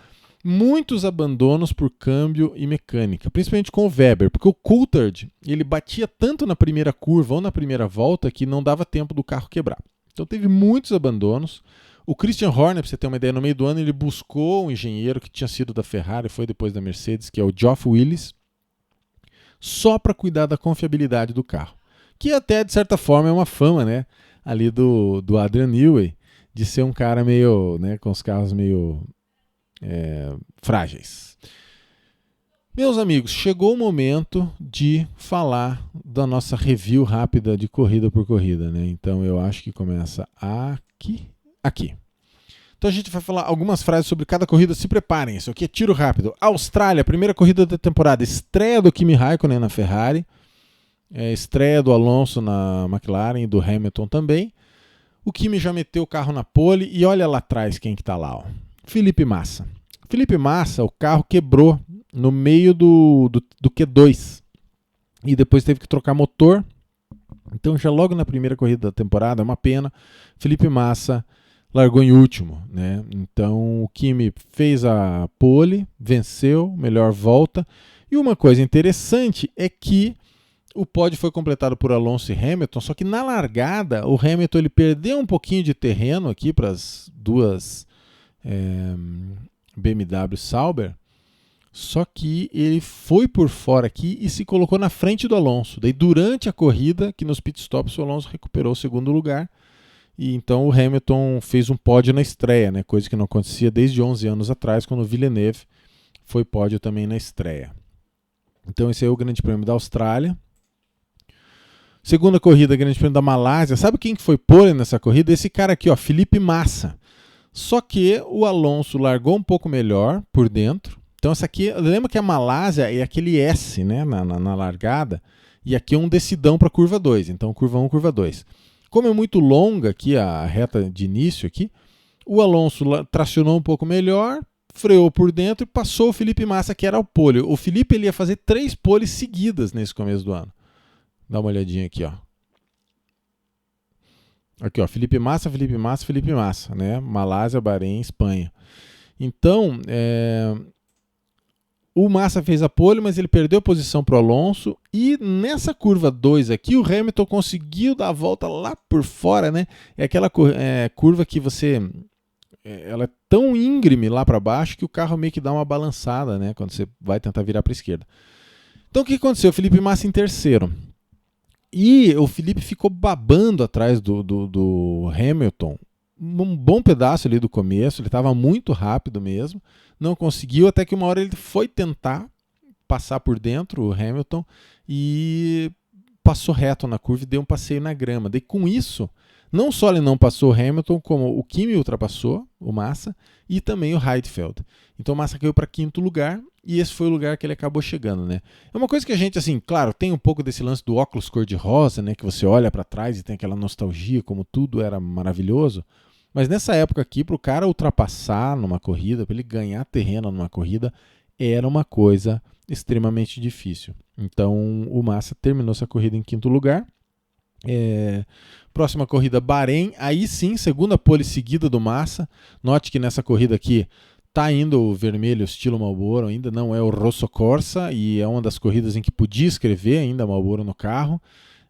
Muitos abandonos por câmbio e mecânica, principalmente com o Webber, porque o Coulthard ele batia tanto na primeira curva ou na primeira volta que não dava tempo do carro quebrar. Então teve muitos abandonos. O Christian Horner, para você ter uma ideia, no meio do ano ele buscou um engenheiro que tinha sido da Ferrari, foi depois da Mercedes, que é o Geoff Willis, só para cuidar da confiabilidade do carro. Que até, de certa forma, é uma fama, né, ali do Adrian Newey, de ser um cara meio, né, com os carros meio frágeis. Meus amigos, chegou o momento de falar da nossa review rápida de corrida por corrida, né? Então eu acho que começa aqui. Então a gente vai falar algumas frases sobre cada corrida. Se preparem, isso aqui é tiro rápido. Austrália, primeira corrida da temporada. Estreia do Kimi Raikkonen na Ferrari. Estreia do Alonso na McLaren e do Hamilton também. O Kimi já meteu o carro na pole e olha lá atrás quem que tá lá, ó. Felipe Massa. Felipe Massa, o carro quebrou no meio do Q2 e depois teve que trocar motor. Então já logo na primeira corrida da temporada, é uma pena, Felipe Massa largou em último, né? Então o Kimi fez a pole, venceu, melhor volta. E uma coisa interessante é que o pódio foi completado por Alonso e Hamilton, só que na largada o Hamilton ele perdeu um pouquinho de terreno aqui para as duas BMW Sauber, só que ele foi por fora aqui e se colocou na frente do Alonso. Daí durante a corrida, que nos pitstops o Alonso recuperou o segundo lugar, e então o Hamilton fez um pódio na estreia, né? Coisa que não acontecia desde 11 anos atrás, quando o Villeneuve foi pódio também na estreia. Então esse é o Grande Prêmio da Austrália. Segunda corrida, Grande Prêmio da Malásia. Sabe quem que foi pole nessa corrida? Esse cara aqui, ó, Felipe Massa. Só que o Alonso largou um pouco melhor por dentro. Então essa aqui, lembra que a Malásia é aquele S, né, na largada, e aqui é um decidão para curva 2, então curva 1, curva 2. Como é muito longa aqui a reta de início aqui, o Alonso tracionou um pouco melhor, freou por dentro e passou o Felipe Massa, que era o pole. O Felipe ele ia fazer 3 poles seguidas nesse começo do ano. Dá uma olhadinha aqui, ó. Aqui, ó, Felipe Massa, né? Malásia, Bahrein, Espanha. Então, o Massa fez a pole, mas ele perdeu posição para o Alonso, e nessa curva 2 aqui, o Hamilton conseguiu dar a volta lá por fora, né? É aquela curva que ela é tão íngreme lá para baixo que o carro meio que dá uma balançada, né? Quando você vai tentar virar para a esquerda. Então o que aconteceu? O Felipe Massa em terceiro. E o Felipe ficou babando atrás do Hamilton um bom pedaço ali do começo, ele estava muito rápido mesmo, não conseguiu, até que uma hora ele foi tentar passar por dentro, o Hamilton, e passou reto na curva e deu um passeio na grama. Daí com isso, não só ele não passou o Hamilton, como o Kimi ultrapassou o Massa e também o Heidfeld. Então o Massa caiu para quinto lugar e esse foi o lugar que ele acabou chegando, né? É uma coisa que a gente, assim, claro, tem um pouco desse lance do óculos cor-de-rosa, né? Que você olha para trás e tem aquela nostalgia, como tudo era maravilhoso. Mas nessa época aqui, para o cara ultrapassar numa corrida, para ele ganhar terreno numa corrida, era uma coisa extremamente difícil. Então o Massa terminou essa corrida em quinto lugar. Próxima corrida, Bahrein, aí sim, segunda pole seguida do Massa. Note que nessa corrida aqui está indo o vermelho estilo Marlboro, ainda não é o Rosso Corsa, e é uma das corridas em que podia escrever ainda Marlboro no carro.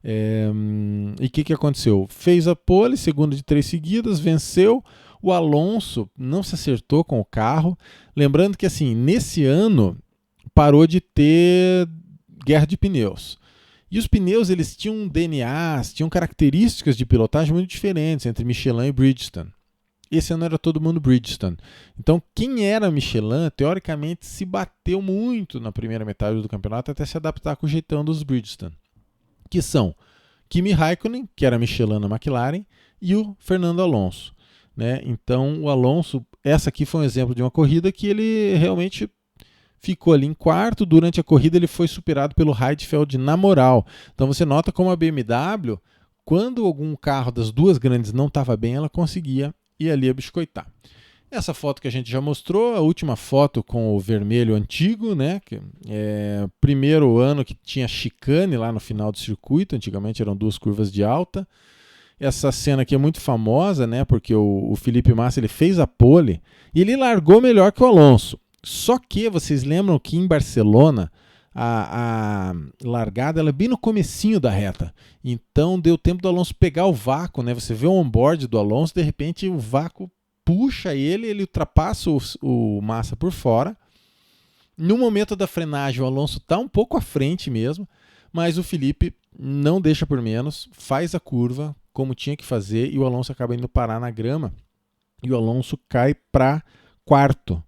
E o que aconteceu? Fez a pole, segunda de 3 seguidas, venceu. O Alonso não se acertou com o carro. Lembrando que assim, nesse ano parou de ter guerra de pneus. E os pneus eles tinham DNAs, tinham características de pilotagem muito diferentes entre Michelin e Bridgestone. Esse ano era todo mundo Bridgestone. Então quem era Michelin, teoricamente, se bateu muito na primeira metade do campeonato até se adaptar com o jeitão dos Bridgestone. Que são Kimi Raikkonen, que era Michelin na McLaren, e o Fernando Alonso, né? Então o Alonso, essa aqui foi um exemplo de uma corrida que ele realmente ficou ali em quarto. Durante a corrida ele foi superado pelo Heidfeld na moral. Então você nota como a BMW, quando algum carro das duas grandes não estava bem, ela conseguia ir ali a biscoitar. Essa foto que a gente já mostrou, a última foto com o vermelho antigo, né? Primeiro ano que tinha chicane lá no final do circuito, antigamente eram 2 curvas de alta. Essa cena aqui é muito famosa, né? Porque o Felipe Massa ele fez a pole e ele largou melhor que o Alonso. Só que vocês lembram que em Barcelona a largada ela é bem no comecinho da reta. Então deu tempo do Alonso pegar o vácuo, né? Você vê o onboard do Alonso, de repente o vácuo puxa ele ultrapassa o Massa por fora. No momento da frenagem, o Alonso está um pouco à frente mesmo, mas o Felipe não deixa por menos, faz a curva como tinha que fazer e o Alonso acaba indo parar na grama. E o Alonso cai para quarto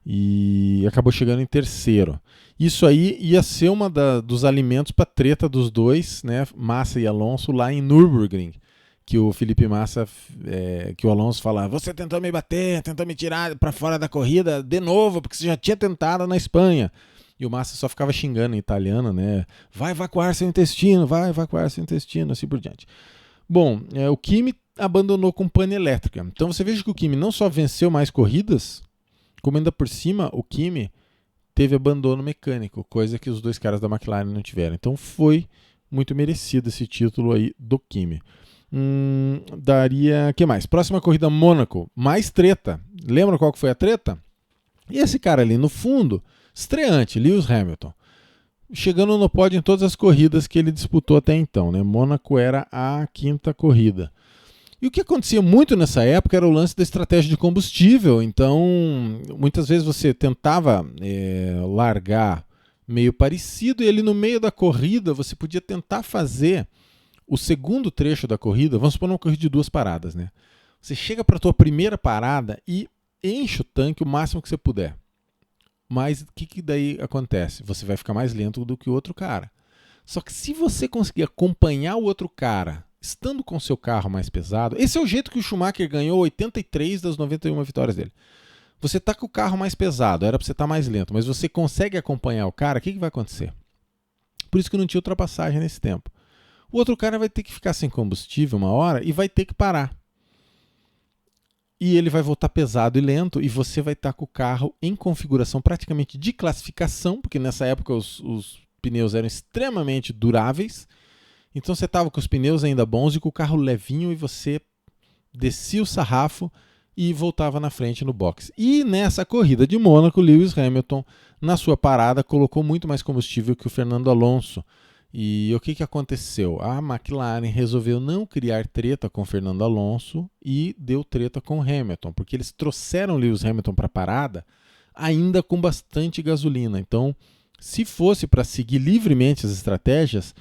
e acabou chegando em terceiro. Isso aí ia ser uma dos alimentos para a treta dos dois, né, Massa e Alonso, lá em Nürburgring. Que o Felipe Massa, que o Alonso fala, você tentou me bater, tentou me tirar para fora da corrida de novo, porque você já tinha tentado na Espanha. E o Massa só ficava xingando em italiano, né? Vai evacuar seu intestino, assim por diante. Bom, o Kimi abandonou com pane elétrica. Então você veja que o Kimi não só venceu mais corridas, como ainda por cima o Kimi teve abandono mecânico, coisa que os dois caras da McLaren não tiveram. Então foi muito merecido esse título aí do Kimi. Que mais? Próxima corrida, Mônaco, mais treta. Lembra qual que foi a treta? E esse cara ali no fundo, estreante, Lewis Hamilton, chegando no pódio em todas as corridas que ele disputou até então, né? Mônaco era a 5ª corrida. E o que acontecia muito nessa época era o lance da estratégia de combustível. Então, muitas vezes você tentava largar meio parecido e ali no meio da corrida você podia tentar fazer o segundo trecho da corrida. Vamos supor uma corrida de 2 paradas, né? Você chega para a tua primeira parada e enche o tanque o máximo que você puder. Mas o que daí acontece? Você vai ficar mais lento do que o outro cara. Só que se você conseguir acompanhar o outro cara, estando com o seu carro mais pesado, esse é o jeito que o Schumacher ganhou 83 das 91 vitórias dele. Você está com o carro mais pesado, era para você estar mais lento, mas você consegue acompanhar o cara, o que vai acontecer? Por isso que não tinha ultrapassagem nesse tempo. O outro cara vai ter que ficar sem combustível uma hora e vai ter que parar. E ele vai voltar pesado e lento e você vai estar com o carro em configuração praticamente de classificação, porque nessa época os pneus eram extremamente duráveis. Então você estava com os pneus ainda bons e com o carro levinho e você descia o sarrafo e voltava na frente no box. E nessa corrida de Mônaco, Lewis Hamilton, na sua parada, colocou muito mais combustível que o Fernando Alonso. E o que aconteceu? A McLaren resolveu não criar treta com o Fernando Alonso e deu treta com o Hamilton, porque eles trouxeram o Lewis Hamilton para a parada ainda com bastante gasolina. Então, se fosse para seguir livremente as estratégias,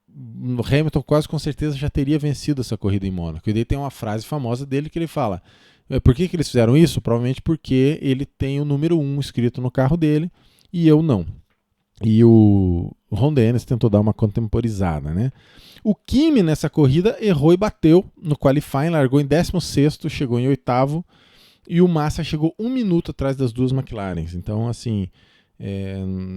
o Hamilton quase com certeza já teria vencido essa corrida em Mônaco. E daí tem uma frase famosa dele que ele fala: por que eles fizeram isso? Provavelmente porque ele tem o número 1 escrito no carro dele e eu não. E o Ron Dennis tentou dar uma contemporizada, né? O Kimi nessa corrida errou e bateu no qualifying, largou em 16º, chegou em 8º, e o Massa chegou 1 minuto atrás das duas McLarens. Então, assim,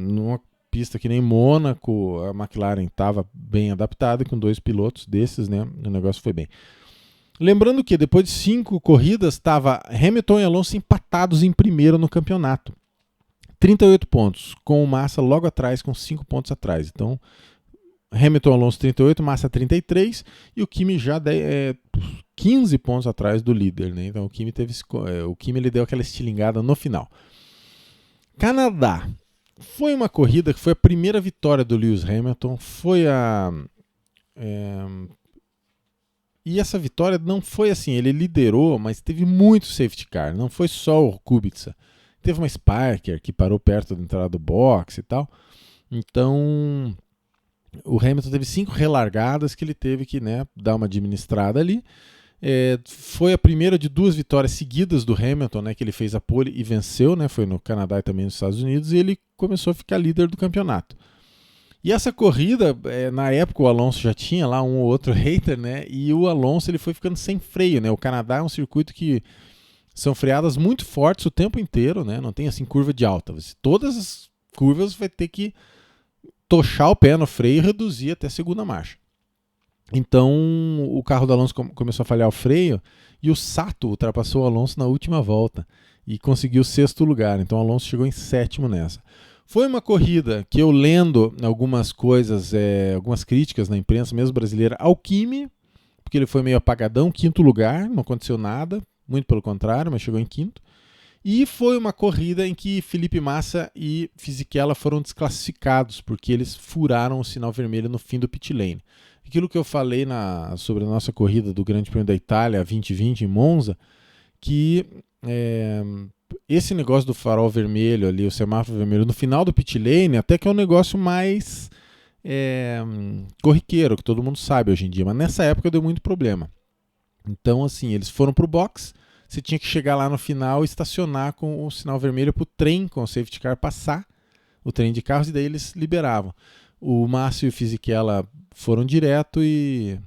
numa pista que nem Mônaco, a McLaren estava bem adaptada, com 2 pilotos desses, né? O negócio foi bem. Lembrando que depois de 5 corridas, estava Hamilton e Alonso empatados em primeiro no campeonato. 38 pontos, com o Massa logo atrás, com 5 pontos atrás. Então, Hamilton e Alonso 38, Massa 33, e o Kimi já 15 pontos atrás do líder, né? Então o Kimi ele deu aquela estilingada no final. Canadá. Foi uma corrida que foi a primeira vitória do Lewis Hamilton. E essa vitória não foi assim, ele liderou, mas teve muito safety car. Não foi só o Kubica. Teve uma Sparker que parou perto da entrada do box e tal. Então, o Hamilton teve 5 relargadas que ele teve que, né, dar uma administrada ali. Foi a primeira de 2 vitórias seguidas do Hamilton, né, que ele fez a pole e venceu, né, foi no Canadá e também nos Estados Unidos, e ele começou a ficar líder do campeonato. E essa corrida, na época o Alonso já tinha lá um ou outro hater, né, e o Alonso ele foi ficando sem freio, né. O Canadá é um circuito que são freadas muito fortes o tempo inteiro, né, não tem assim curva de alta. Todas as curvas vai ter que tochar o pé no freio e reduzir até a segunda marcha. Então o carro do Alonso começou a falhar o freio e o Sato ultrapassou o Alonso na última volta e conseguiu o 6º lugar. Então o Alonso chegou em 7º nessa. Foi uma corrida que eu lendo algumas coisas, algumas críticas na imprensa, mesmo brasileira, ao Kimi, porque ele foi meio apagadão, 5º lugar, não aconteceu nada, muito pelo contrário, mas chegou em 5º. E foi uma corrida em que Felipe Massa e Fisichella foram desclassificados, porque eles furaram o sinal vermelho no fim do pit lane. Aquilo que eu falei sobre a nossa corrida do Grande Prêmio da Itália 2020 em Monza, que esse negócio do farol vermelho ali, o semáforo vermelho no final do pit lane, até que é um negócio mais corriqueiro, que todo mundo sabe hoje em dia, mas nessa época deu muito problema. Então, assim, eles foram pro box, você tinha que chegar lá no final e estacionar com o sinal vermelho para o trem, com o safety car passar, o trem de carros, e daí eles liberavam. O Massa e o Fisichella foram direto e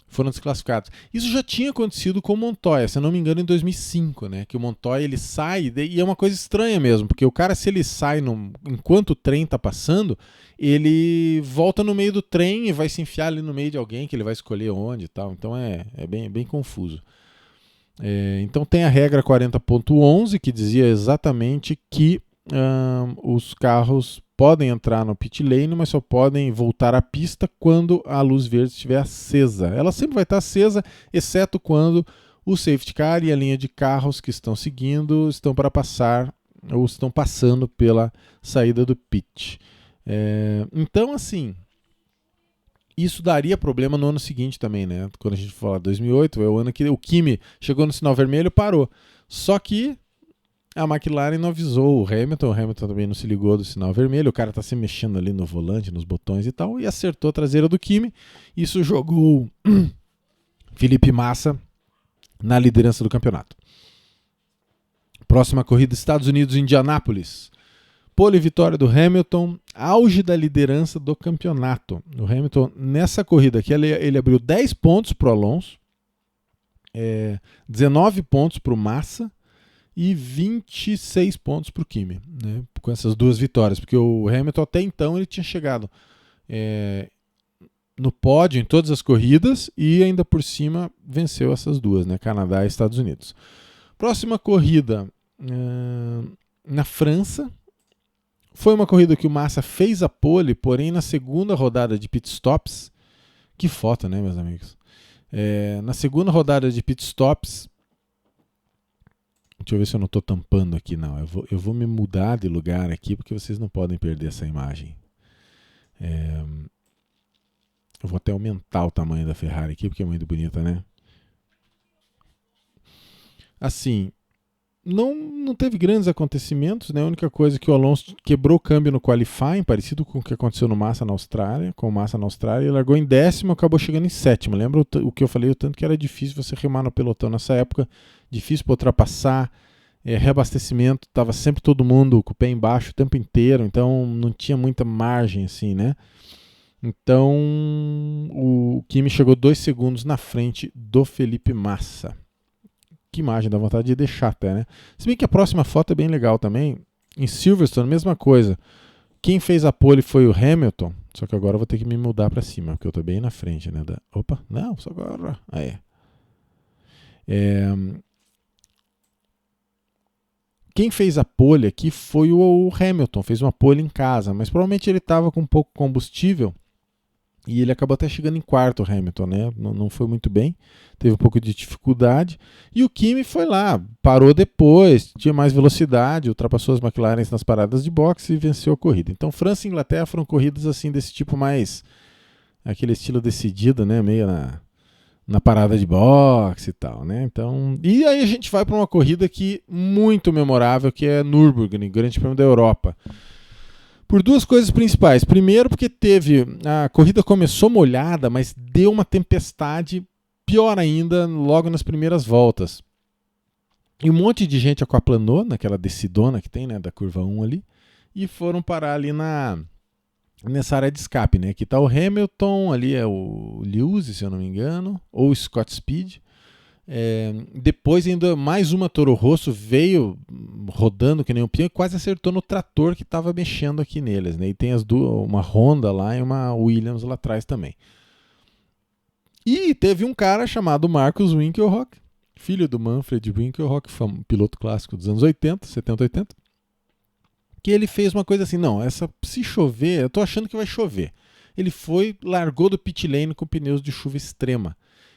foram desclassificados. Isso já tinha acontecido com o Montoya, se eu não me engano, em 2005, né? Que o Montoya ele sai, e é uma coisa estranha mesmo, porque o cara, se ele sai enquanto o trem está passando, ele volta no meio do trem e vai se enfiar ali no meio de alguém que ele vai escolher onde e tal. Então é bem confuso. Então tem a regra 40.11 que dizia exatamente que os carros podem entrar no pit lane, mas só podem voltar à pista quando a luz verde estiver acesa. Ela sempre vai estar acesa, exceto quando o safety car e a linha de carros que estão seguindo estão para passar ou estão passando pela saída do pit. Então, assim, isso daria problema no ano seguinte também, né? Quando a gente fala 2008, é o ano que o Kimi chegou no sinal vermelho e parou. Só que a McLaren não avisou o Hamilton também não se ligou do sinal vermelho, o cara tá se mexendo ali no volante, nos botões e tal, e acertou a traseira do Kimi. Isso jogou Felipe Massa na liderança do campeonato. Próxima corrida, Estados Unidos, Indianápolis. Pole vitória do Hamilton, auge da liderança do campeonato. O Hamilton, nessa corrida aqui, ele abriu 10 pontos pro Alonso, 19 pontos pro Massa, e 26 pontos para o Kimi, né, com essas 2 vitórias, porque o Hamilton até então ele tinha chegado no pódio em todas as corridas e ainda por cima venceu essas 2, né, Canadá e Estados Unidos. Próxima corrida na França, foi uma corrida que o Massa fez a pole, porém na segunda rodada de pitstops, que foto, né, meus amigos? Na segunda rodada de pitstops, Deixa eu ver se eu não estou tampando aqui, não. Eu vou me mudar de lugar aqui, porque vocês não podem perder essa imagem. Eu vou até aumentar o tamanho da Ferrari aqui, porque é muito bonita, né? Assim, não teve grandes acontecimentos, né? A única coisa é que o Alonso quebrou o câmbio no qualifying, parecido com o que aconteceu no Massa na Austrália, com o Massa na Austrália, ele largou em 10º, acabou chegando em 7º. Lembra o que eu falei, o tanto que era difícil você remar no pelotão nessa época, difícil para ultrapassar, reabastecimento, estava sempre todo mundo com o pé embaixo o tempo inteiro, então não tinha muita margem assim, né? Então o Kimi chegou 2 segundos na frente do Felipe Massa. Que imagem, dá vontade de deixar até, né? Se bem que a próxima foto é bem legal também. Em Silverstone, mesma coisa. Quem fez a pole foi o Hamilton, só que agora eu vou ter que me mudar para cima, porque eu tô bem na frente, né? Opa, não, só agora. Aí. Quem fez a pole aqui foi o Hamilton, fez uma pole em casa, mas provavelmente ele estava com pouco combustível e ele acabou até chegando em quarto, o Hamilton, né? Não foi muito bem, teve um pouco de dificuldade. E o Kimi foi lá, parou depois, tinha mais velocidade, ultrapassou as McLaren nas paradas de boxe e venceu a corrida. Então França e Inglaterra foram corridas assim desse tipo mais, aquele estilo decidido, né? Meio na parada de boxe e tal, né? Então, e aí a gente vai para uma corrida que muito memorável, que é Nürburgring, Grande Prêmio da Europa. Por duas coisas principais. Primeiro, porque a corrida começou molhada, mas deu uma tempestade pior ainda logo nas primeiras voltas. E um monte de gente aquaplanou naquela descidona que tem, né, da curva 1 ali, e foram parar ali nessa área de escape, né? Aqui está o Hamilton, ali é o Lewis, se eu não me engano, ou o Scott Speed. Depois ainda mais uma Toro Rosso veio rodando que nem um peão e quase acertou no trator que estava mexendo aqui neles, né? E tem uma Honda lá e uma Williams lá atrás também. E teve um cara chamado Marcus Winkelhock, filho do Manfred Winkelhock, piloto clássico dos anos 80, 70, 80, que ele fez uma coisa assim, se chover, eu tô achando que vai chover. Ele largou do pit lane com pneus de chuva extrema.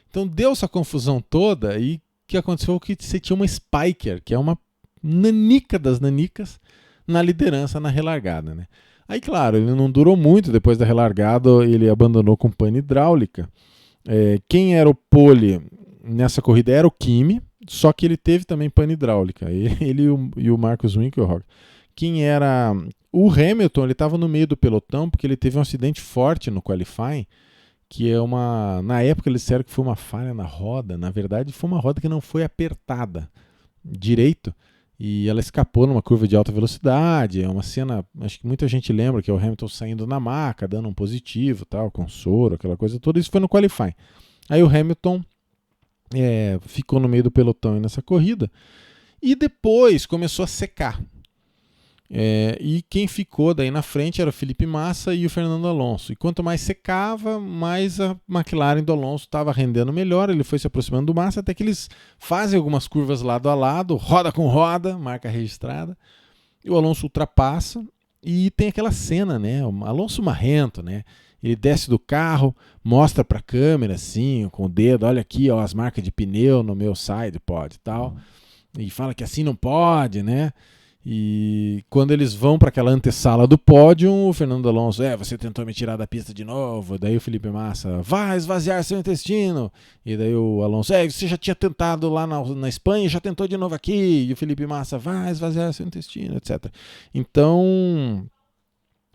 Então deu essa confusão toda e o que aconteceu foi que você tinha uma Spiker, que é uma nanica das nanicas, na liderança na relargada, né? Aí, claro, ele não durou muito, depois da relargada ele abandonou com pane hidráulica. Quem era o pole nessa corrida era o Kimi, só que ele teve também pane hidráulica, ele e o Marcus Winkelhock. Quem era o Hamilton, ele estava no meio do pelotão porque ele teve um acidente forte no qualifying, que é na época eles disseram que foi uma falha na roda, na verdade foi uma roda que não foi apertada direito e ela escapou numa curva de alta velocidade. É uma cena, acho que muita gente lembra, que é o Hamilton saindo na maca, dando um positivo, tal, com soro, aquela coisa toda. Isso foi no qualifying. Aí o Hamilton ficou no meio do pelotão nessa corrida e depois começou a secar. E quem ficou daí na frente era o Felipe Massa e o Fernando Alonso. E quanto mais secava, mais a McLaren do Alonso estava rendendo melhor. Ele foi se aproximando do Massa até que eles fazem algumas curvas lado a lado, roda com roda, marca registrada. E o Alonso ultrapassa e tem aquela cena, né? O Alonso marrento, né? Ele desce do carro, mostra para a câmera assim, com o dedo, olha aqui, ó, as marcas de pneu no meu side pod e tal. E fala que assim não pode, né? E quando eles vão para aquela antessala do pódio, o Fernando Alonso, você tentou me tirar da pista de novo. Daí o Felipe Massa, vai esvaziar seu intestino. E daí o Alonso, você já tinha tentado lá na Espanha, já tentou de novo aqui. E o Felipe Massa, vai esvaziar seu intestino, etc. Então,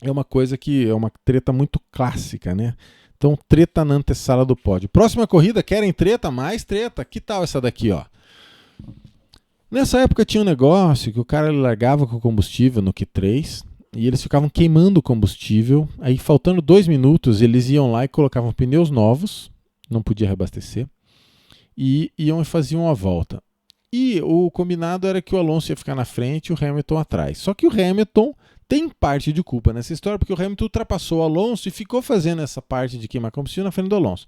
é uma coisa que é uma treta muito clássica, né? Então, treta na antessala do pódio. Próxima corrida, querem treta? Mais treta? Que tal essa daqui, ó? Nessa época tinha um negócio que o cara largava com combustível no Q3 e eles ficavam queimando o combustível. Aí, faltando 2 minutos, eles iam lá e colocavam pneus novos, não podia reabastecer, e iam e faziam a volta. E o combinado era que o Alonso ia ficar na frente e o Hamilton atrás. Só que o Hamilton tem parte de culpa nessa história, porque o Hamilton ultrapassou o Alonso e ficou fazendo essa parte de queimar combustível na frente do Alonso.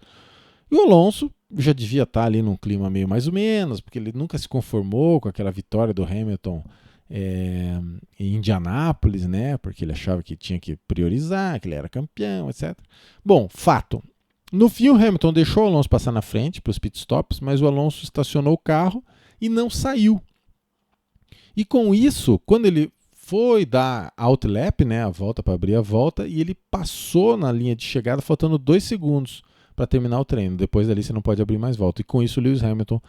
E o Alonso já devia estar ali num clima meio mais ou menos, porque ele nunca se conformou com aquela vitória do Hamilton em Indianápolis, né? Porque ele achava que tinha que priorizar, que ele era campeão, etc. Bom, fato. No fim, o Hamilton deixou o Alonso passar na frente para os pitstops, mas o Alonso estacionou o carro e não saiu. E com isso, quando ele foi dar outlap, né, a volta para abrir a volta, e ele passou na linha de chegada faltando 2 segundos para terminar o treino. Depois dali você não pode abrir mais volta. E com isso o Lewis Hamilton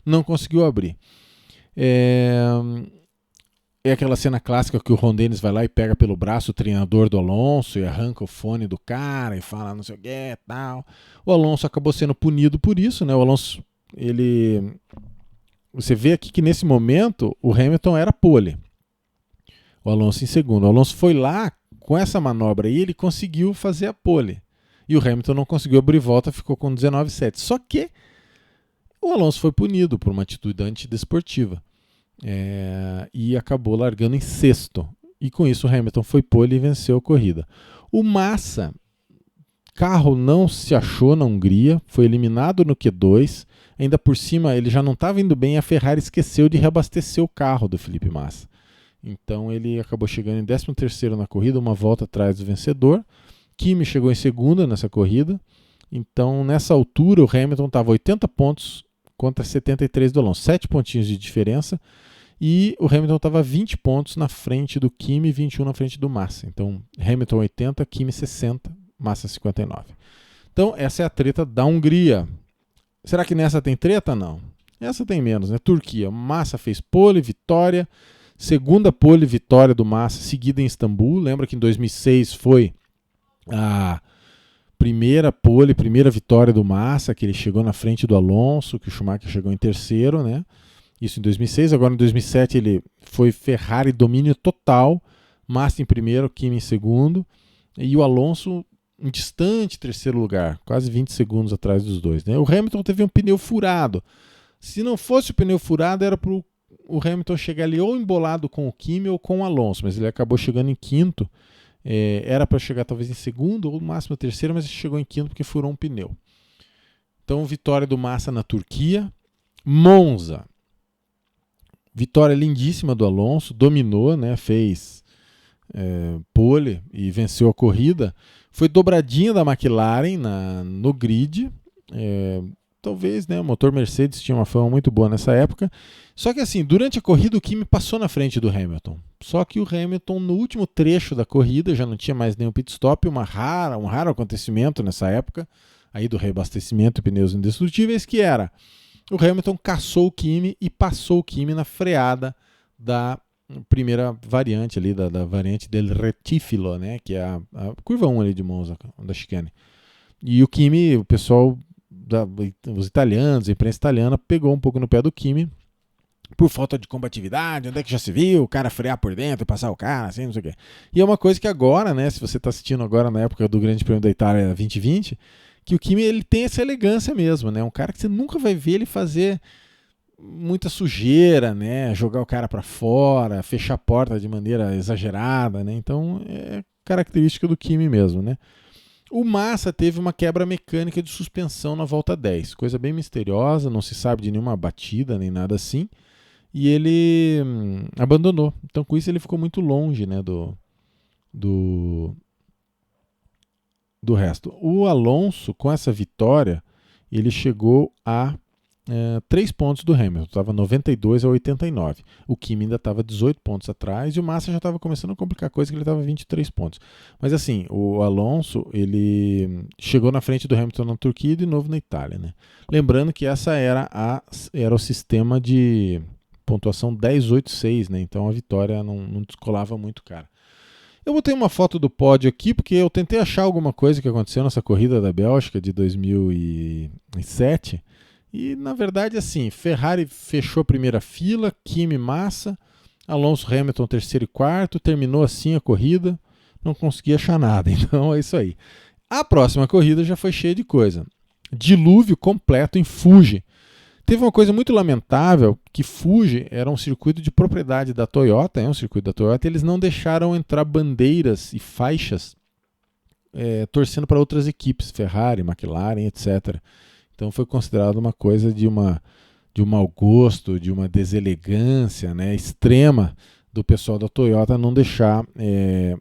não conseguiu abrir. É aquela cena clássica que o Ron Dennis vai lá e pega pelo braço o treinador do Alonso e arranca o fone do cara e fala não sei o que e tal. O Alonso acabou sendo punido por isso, né? O Alonso, você vê aqui que nesse momento o Hamilton era pole. O Alonso em segundo. O Alonso foi lá com essa manobra aí, ele conseguiu fazer a pole. E o Hamilton não conseguiu abrir volta, ficou com 19,7. Só que o Alonso foi punido por uma atitude antidesportiva. E acabou largando em sexto. E com isso o Hamilton foi pole e venceu a corrida. O Massa, carro não se achou na Hungria, foi eliminado no Q2. Ainda por cima ele já não estava indo bem, a Ferrari esqueceu de reabastecer o carro do Felipe Massa. Então ele acabou chegando em 13º na corrida, uma volta atrás do vencedor. Kimi chegou em segunda nessa corrida. Então nessa altura o Hamilton estava 80 pontos contra 73 do Alonso, 7 pontinhos de diferença. E o Hamilton estava 20 pontos na frente do Kimi e 21 na frente do Massa. Então Hamilton 80, Kimi 60, Massa 59. Então essa é a treta da Hungria. Será que nessa tem treta? Não. Essa tem menos, né? Turquia, Massa fez pole, vitória. Segunda pole, vitória do Massa, seguida em Istambul. Lembra que em 2006 foi a primeira pole, primeira vitória do Massa, que ele chegou na frente do Alonso, que o Schumacher chegou em terceiro, né? Isso em 2006. Agora em 2007 ele foi Ferrari, domínio total. Massa em primeiro, Kimi em segundo. E o Alonso em distante terceiro lugar, quase 20 segundos atrás dos dois, né? O Hamilton teve um pneu furado. Se não fosse o pneu furado, era para o Hamilton chegar ali ou embolado com o Kimi ou com o Alonso, mas ele acabou chegando em quinto. Era para chegar talvez em segundo ou no máximo terceiro, mas ele chegou em quinto porque furou um pneu. Então, vitória do Massa na Turquia. Monza. Vitória lindíssima do Alonso, dominou, né? Fez pole e venceu a corrida. Foi dobradinha da McLaren no grid. Talvez, né, o motor Mercedes tinha uma fama muito boa nessa época. Só que assim, durante a corrida o Kimi passou na frente do Hamilton. Só que o Hamilton, no último trecho da corrida, já não tinha mais nenhum pit stop, um raro acontecimento nessa época, aí do reabastecimento de pneus indestrutíveis, que era o Hamilton caçou o Kimi e passou o Kimi na freada da primeira variante ali, da variante del Retífilo, né, que é a curva 1 ali de Monza, da chicane. E o Kimi, o pessoal, os italianos, a imprensa italiana, pegou um pouco no pé do Kimi por falta de combatividade. Onde é que já se viu o cara frear por dentro e passar o cara, assim, não sei o quê. E é uma coisa que agora, né, se você está assistindo agora na época do Grande Prêmio da Itália 2020, que o Kimi ele tem essa elegância mesmo, né? Um cara que você nunca vai ver ele fazer muita sujeira, né? Jogar o cara para fora, fechar a porta de maneira exagerada, né? Então é característica do Kimi mesmo, né? O Massa teve uma quebra mecânica de suspensão na volta 10, coisa bem misteriosa, não se sabe de nenhuma batida nem nada assim, e ele abandonou. Então com isso ele ficou muito longe, né, do resto. O Alonso, com essa vitória, ele chegou a 3 pontos do Hamilton, estava 92 a 89. O Kimi ainda estava 18 pontos atrás e o Massa já estava começando a complicar a coisa, que ele estava 23 pontos. Mas assim, o Alonso ele chegou na frente do Hamilton na Turquia e de novo na Itália, né? Lembrando que essa era o sistema de pontuação 10-8-6, né? Então a vitória não descolava muito, cara. Eu botei uma foto do pódio aqui porque eu tentei achar alguma coisa que aconteceu nessa corrida da Bélgica de 2007. E, na verdade, assim, Ferrari fechou a primeira fila, Kimi, Massa, Alonso, Hamilton, terceiro e quarto, terminou assim a corrida, não consegui achar nada, então é isso aí. A próxima corrida já foi cheia de coisa. Dilúvio completo em Fuji. Teve uma coisa muito lamentável, que Fuji era um circuito de propriedade da Toyota, é um circuito da Toyota, e eles não deixaram entrar bandeiras e faixas torcendo para outras equipes, Ferrari, McLaren, etc., então foi considerado uma coisa de um mau gosto, de uma deselegância, né, extrema do pessoal da Toyota não deixar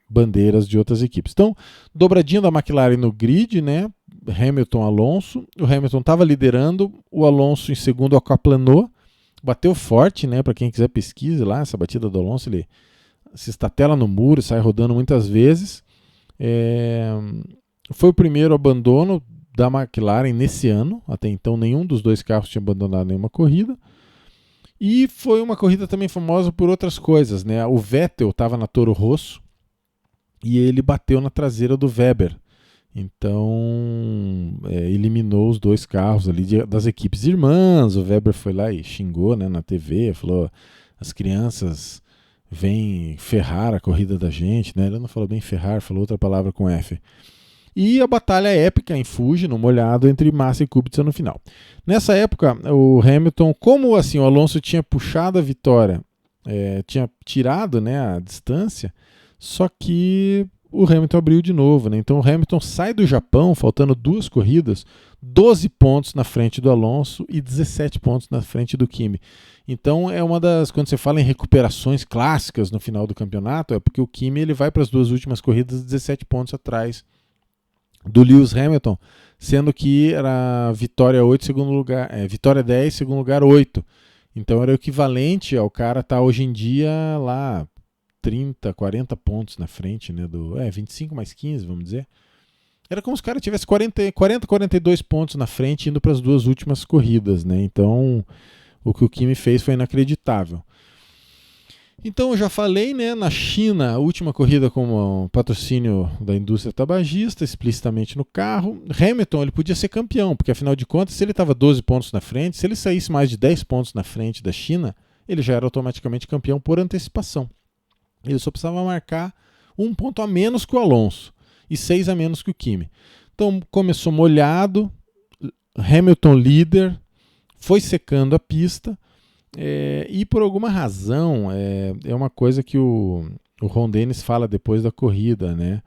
bandeiras de outras equipes. Então, dobradinha da McLaren no grid, né, Hamilton, Alonso. O Hamilton estava liderando, o Alonso em segundo aquaplanou, bateu forte, né? Para quem quiser pesquise lá, essa batida do Alonso, ele se estatela no muro, sai rodando muitas vezes. Foi o primeiro abandono da McLaren nesse ano. Até então nenhum dos dois carros tinha abandonado nenhuma corrida. E foi uma corrida também famosa por outras coisas, né? O Vettel estava na Toro Rosso e ele bateu na traseira do Webber. Então, eliminou os dois carros ali das equipes irmãs. O Webber foi lá e xingou, né, na TV, falou: as crianças vêm ferrar a corrida da gente, né? Ele não falou bem ferrar, falou outra palavra com F. E a batalha épica em Fuji, no molhado, entre Massa e Kubica no final. Nessa época, o Hamilton, como assim, o Alonso tinha puxado a vitória, tinha tirado, né, a distância, só que o Hamilton abriu de novo, né? Então o Hamilton sai do Japão, faltando 2 corridas, 12 pontos na frente do Alonso e 17 pontos na frente do Kimi. Então é uma das, quando você fala em recuperações clássicas no final do campeonato, é porque o Kimi ele vai para as 2 últimas corridas 17 pontos atrás do Lewis Hamilton, sendo que era vitória 8, segundo lugar, vitória 10, segundo lugar 8. Então era o equivalente ao cara estar hoje em dia lá 30, 40 pontos na frente, né, 25 mais 15, vamos dizer. Era como se o cara tivesse 40, 42 pontos na frente indo para as 2 últimas corridas, né? Então o que o Kimi fez foi inacreditável. Então eu já falei, né, na China, a última corrida com um patrocínio da indústria tabagista, explicitamente no carro. Hamilton ele podia ser campeão, porque afinal de contas, se ele estava 12 pontos na frente, se ele saísse mais de 10 pontos na frente da China, ele já era automaticamente campeão por antecipação. Ele só precisava marcar 1 ponto a menos que o Alonso e 6 a menos que o Kimi. Então começou molhado, Hamilton líder, foi secando a pista. E por alguma razão, é uma coisa que o Ron Dennis fala depois da corrida, né?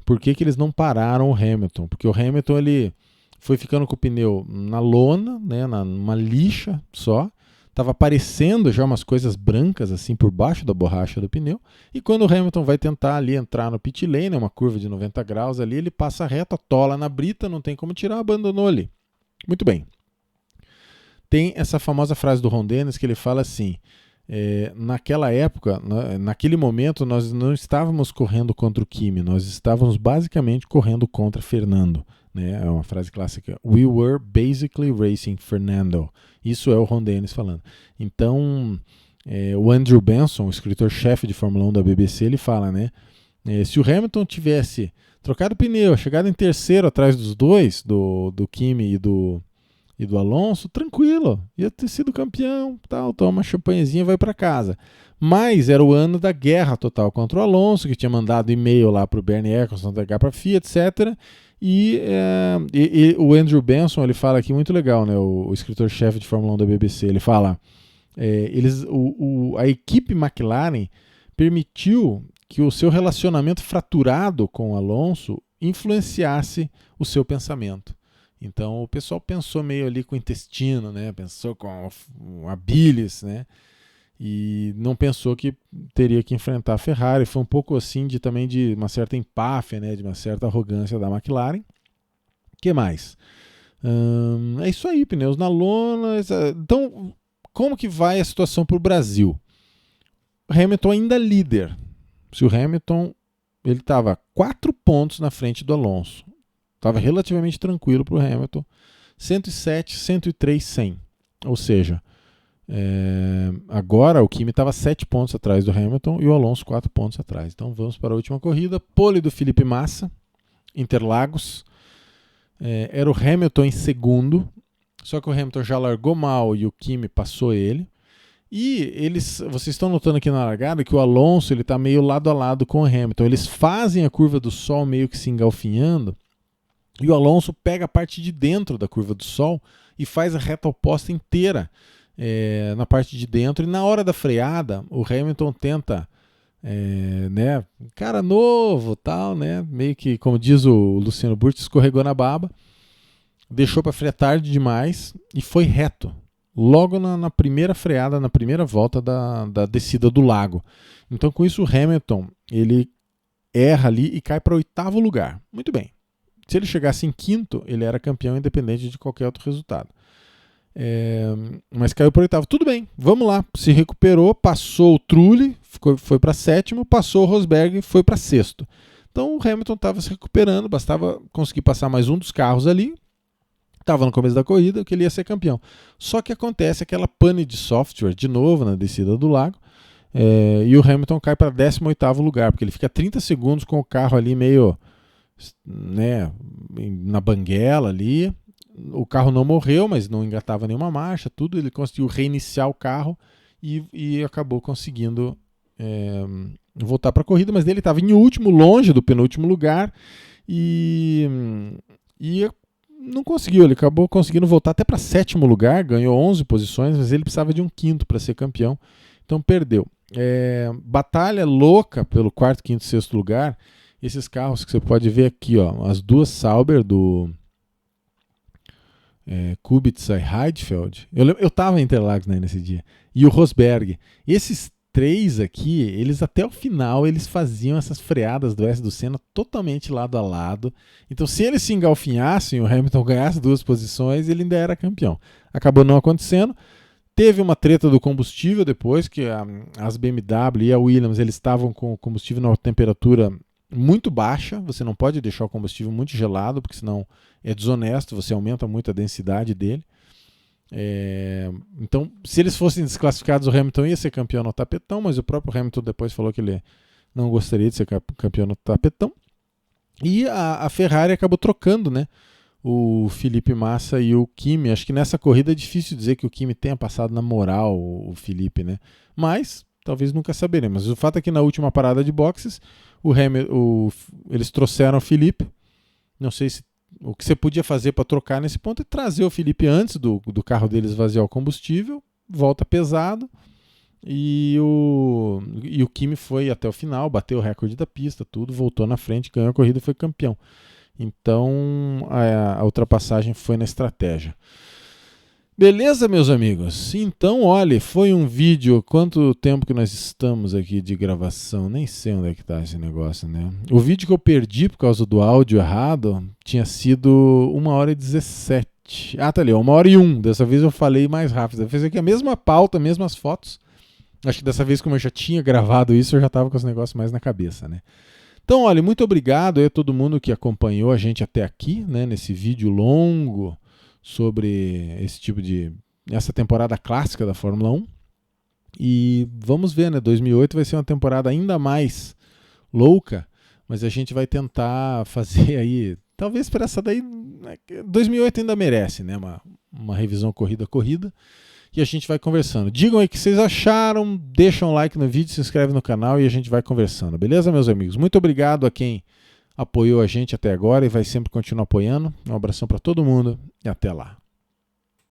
Por que eles não pararam o Hamilton? Porque o Hamilton ele foi ficando com o pneu na lona, né? Numa lixa só. Tava aparecendo já umas coisas brancas assim por baixo da borracha do pneu. E quando o Hamilton vai tentar ali entrar no pit lane, uma curva de 90 graus ali, ele passa reto, atola na brita, não tem como tirar, abandonou ali. Muito bem. Tem essa famosa frase do Ron Dennis que ele fala assim: naquela época, naquele momento, nós não estávamos correndo contra o Kimi, nós estávamos basicamente correndo contra Fernando. Né? É uma frase clássica. We were basically racing Fernando. Isso é o Ron Dennis falando. Então, o Andrew Benson, o escritor-chefe de Fórmula 1 da BBC, ele fala, né? Se o Hamilton tivesse trocado o pneu, chegado em terceiro atrás dos dois, do Kimi e do Alonso, tranquilo, ia ter sido campeão, tal, toma uma champanhezinha e vai para casa. Mas era o ano da guerra total contra o Alonso, que tinha mandado e-mail lá para o Bernie Eccleston entregar para a FIA, etc. E o Andrew Benson, ele fala aqui muito legal, né, o escritor-chefe de Fórmula 1 da BBC, ele fala, a equipe McLaren permitiu que o seu relacionamento fraturado com o Alonso influenciasse o seu pensamento. Então o pessoal pensou meio ali com o intestino, né? Pensou com a bilis, né? E não pensou que teria que enfrentar a Ferrari. Foi um pouco assim também de uma certa empáfia, né? De uma certa arrogância da McLaren. O que mais? É isso aí, pneus na lona. Então, como que vai a situação para o Brasil? O Hamilton ainda líder. Se o Hamilton ele estava 4 pontos na frente do Alonso. Estava relativamente tranquilo para o Hamilton. 107, 103, 100. Ou seja, agora o Kimi estava 7 pontos atrás do Hamilton e o Alonso 4 pontos atrás. Então vamos para a última corrida. Pole do Felipe Massa, Interlagos. Era o Hamilton em segundo. Só que o Hamilton já largou mal e o Kimi passou ele. E vocês estão notando aqui na largada que o Alonso está meio lado a lado com o Hamilton. Eles fazem a curva do sol meio que se engalfinhando. E o Alonso pega a parte de dentro da curva do sol e faz a reta oposta inteira na parte de dentro. E na hora da freada, o Hamilton tenta, né, cara novo, tal, né, meio que, como diz o Luciano Burti, escorregou na baba, deixou para frear tarde demais e foi reto. Logo na primeira freada, na primeira volta da descida do lago. Então, com isso, o Hamilton ele erra ali e cai para 8º lugar. Muito bem. Se ele chegasse em 5º, ele era campeão independente de qualquer outro resultado. Mas caiu para oitavo. Tudo bem, vamos lá. Se recuperou, passou o Trulli, foi para sétimo, passou o Rosberg, foi para sexto. Então o Hamilton estava se recuperando, bastava conseguir passar mais um dos carros ali. Estava no começo da corrida, que ele ia ser campeão. Só que acontece aquela pane de software de novo na descida do lago. E o Hamilton cai para 18º lugar, porque ele fica 30 segundos com o carro ali meio, né, na banguela ali. O carro não morreu, mas não engatava nenhuma marcha, tudo. Ele conseguiu reiniciar o carro e acabou conseguindo voltar para a corrida, mas ele estava em último, longe do penúltimo lugar, e não conseguiu. Ele acabou conseguindo voltar até para sétimo lugar, ganhou 11 posições, mas ele precisava de um quinto para ser campeão, então perdeu. Batalha louca pelo quarto, quinto, sexto lugar. Esses carros que você pode ver aqui, ó, as duas Sauber do Kubica e Heidfeld. Eu estava em Interlagos, né, nesse dia. E o Rosberg. Esses três aqui, eles até o final eles faziam essas freadas do S do Senna totalmente lado a lado. Então, se eles se engalfinhassem, o Hamilton ganhasse 2 posições, ele ainda era campeão. Acabou não acontecendo. Teve uma treta do combustível depois, que as BMW e a Williams eles estavam com o combustível numa temperatura muito baixa. Você não pode deixar o combustível muito gelado, porque senão é desonesto, você aumenta muito a densidade dele. Então, se eles fossem desclassificados, o Hamilton ia ser campeão no tapetão, mas o próprio Hamilton depois falou que ele não gostaria de ser campeão no tapetão. E a Ferrari acabou trocando, né, o Felipe Massa e o Kimi. Acho que nessa corrida é difícil dizer que o Kimi tenha passado na moral o Felipe, né? Mas talvez nunca saberemos. O fato é que na última parada de boxes eles trouxeram o Felipe. Não sei se o que você podia fazer para trocar nesse ponto é trazer o Felipe antes do carro deles esvaziar o combustível, volta pesado, e o Kimi foi até o final, bateu o recorde da pista, tudo, voltou na frente, ganhou a corrida e foi campeão. Então a ultrapassagem foi na estratégia. Beleza, meus amigos? Então, olha, foi um vídeo. Quanto tempo que nós estamos aqui de gravação? Nem sei onde é que tá esse negócio, né? O vídeo que eu perdi por causa do áudio errado tinha sido 1h17. Ah, tá ali, 1h01. Dessa vez eu falei mais rápido. Eu fiz aqui a mesma pauta, mesmas fotos. Acho que dessa vez, como eu já tinha gravado isso, eu já tava com os negócios mais na cabeça, né? Então, olha, muito obrigado a todo mundo que acompanhou a gente até aqui, né? Nesse vídeo longo sobre essa temporada clássica da Fórmula 1. E vamos ver, né? 2008 vai ser uma temporada ainda mais louca, mas a gente vai tentar fazer aí, talvez para essa daí, 2008 ainda merece, né? Uma revisão corrida a corrida. E a gente vai conversando. Digam aí o que vocês acharam, deixam um like no vídeo, se inscreve no canal e a gente vai conversando. Beleza, meus amigos? Muito obrigado a quem apoiou a gente até agora e vai sempre continuar apoiando. Um abração para todo mundo e até lá.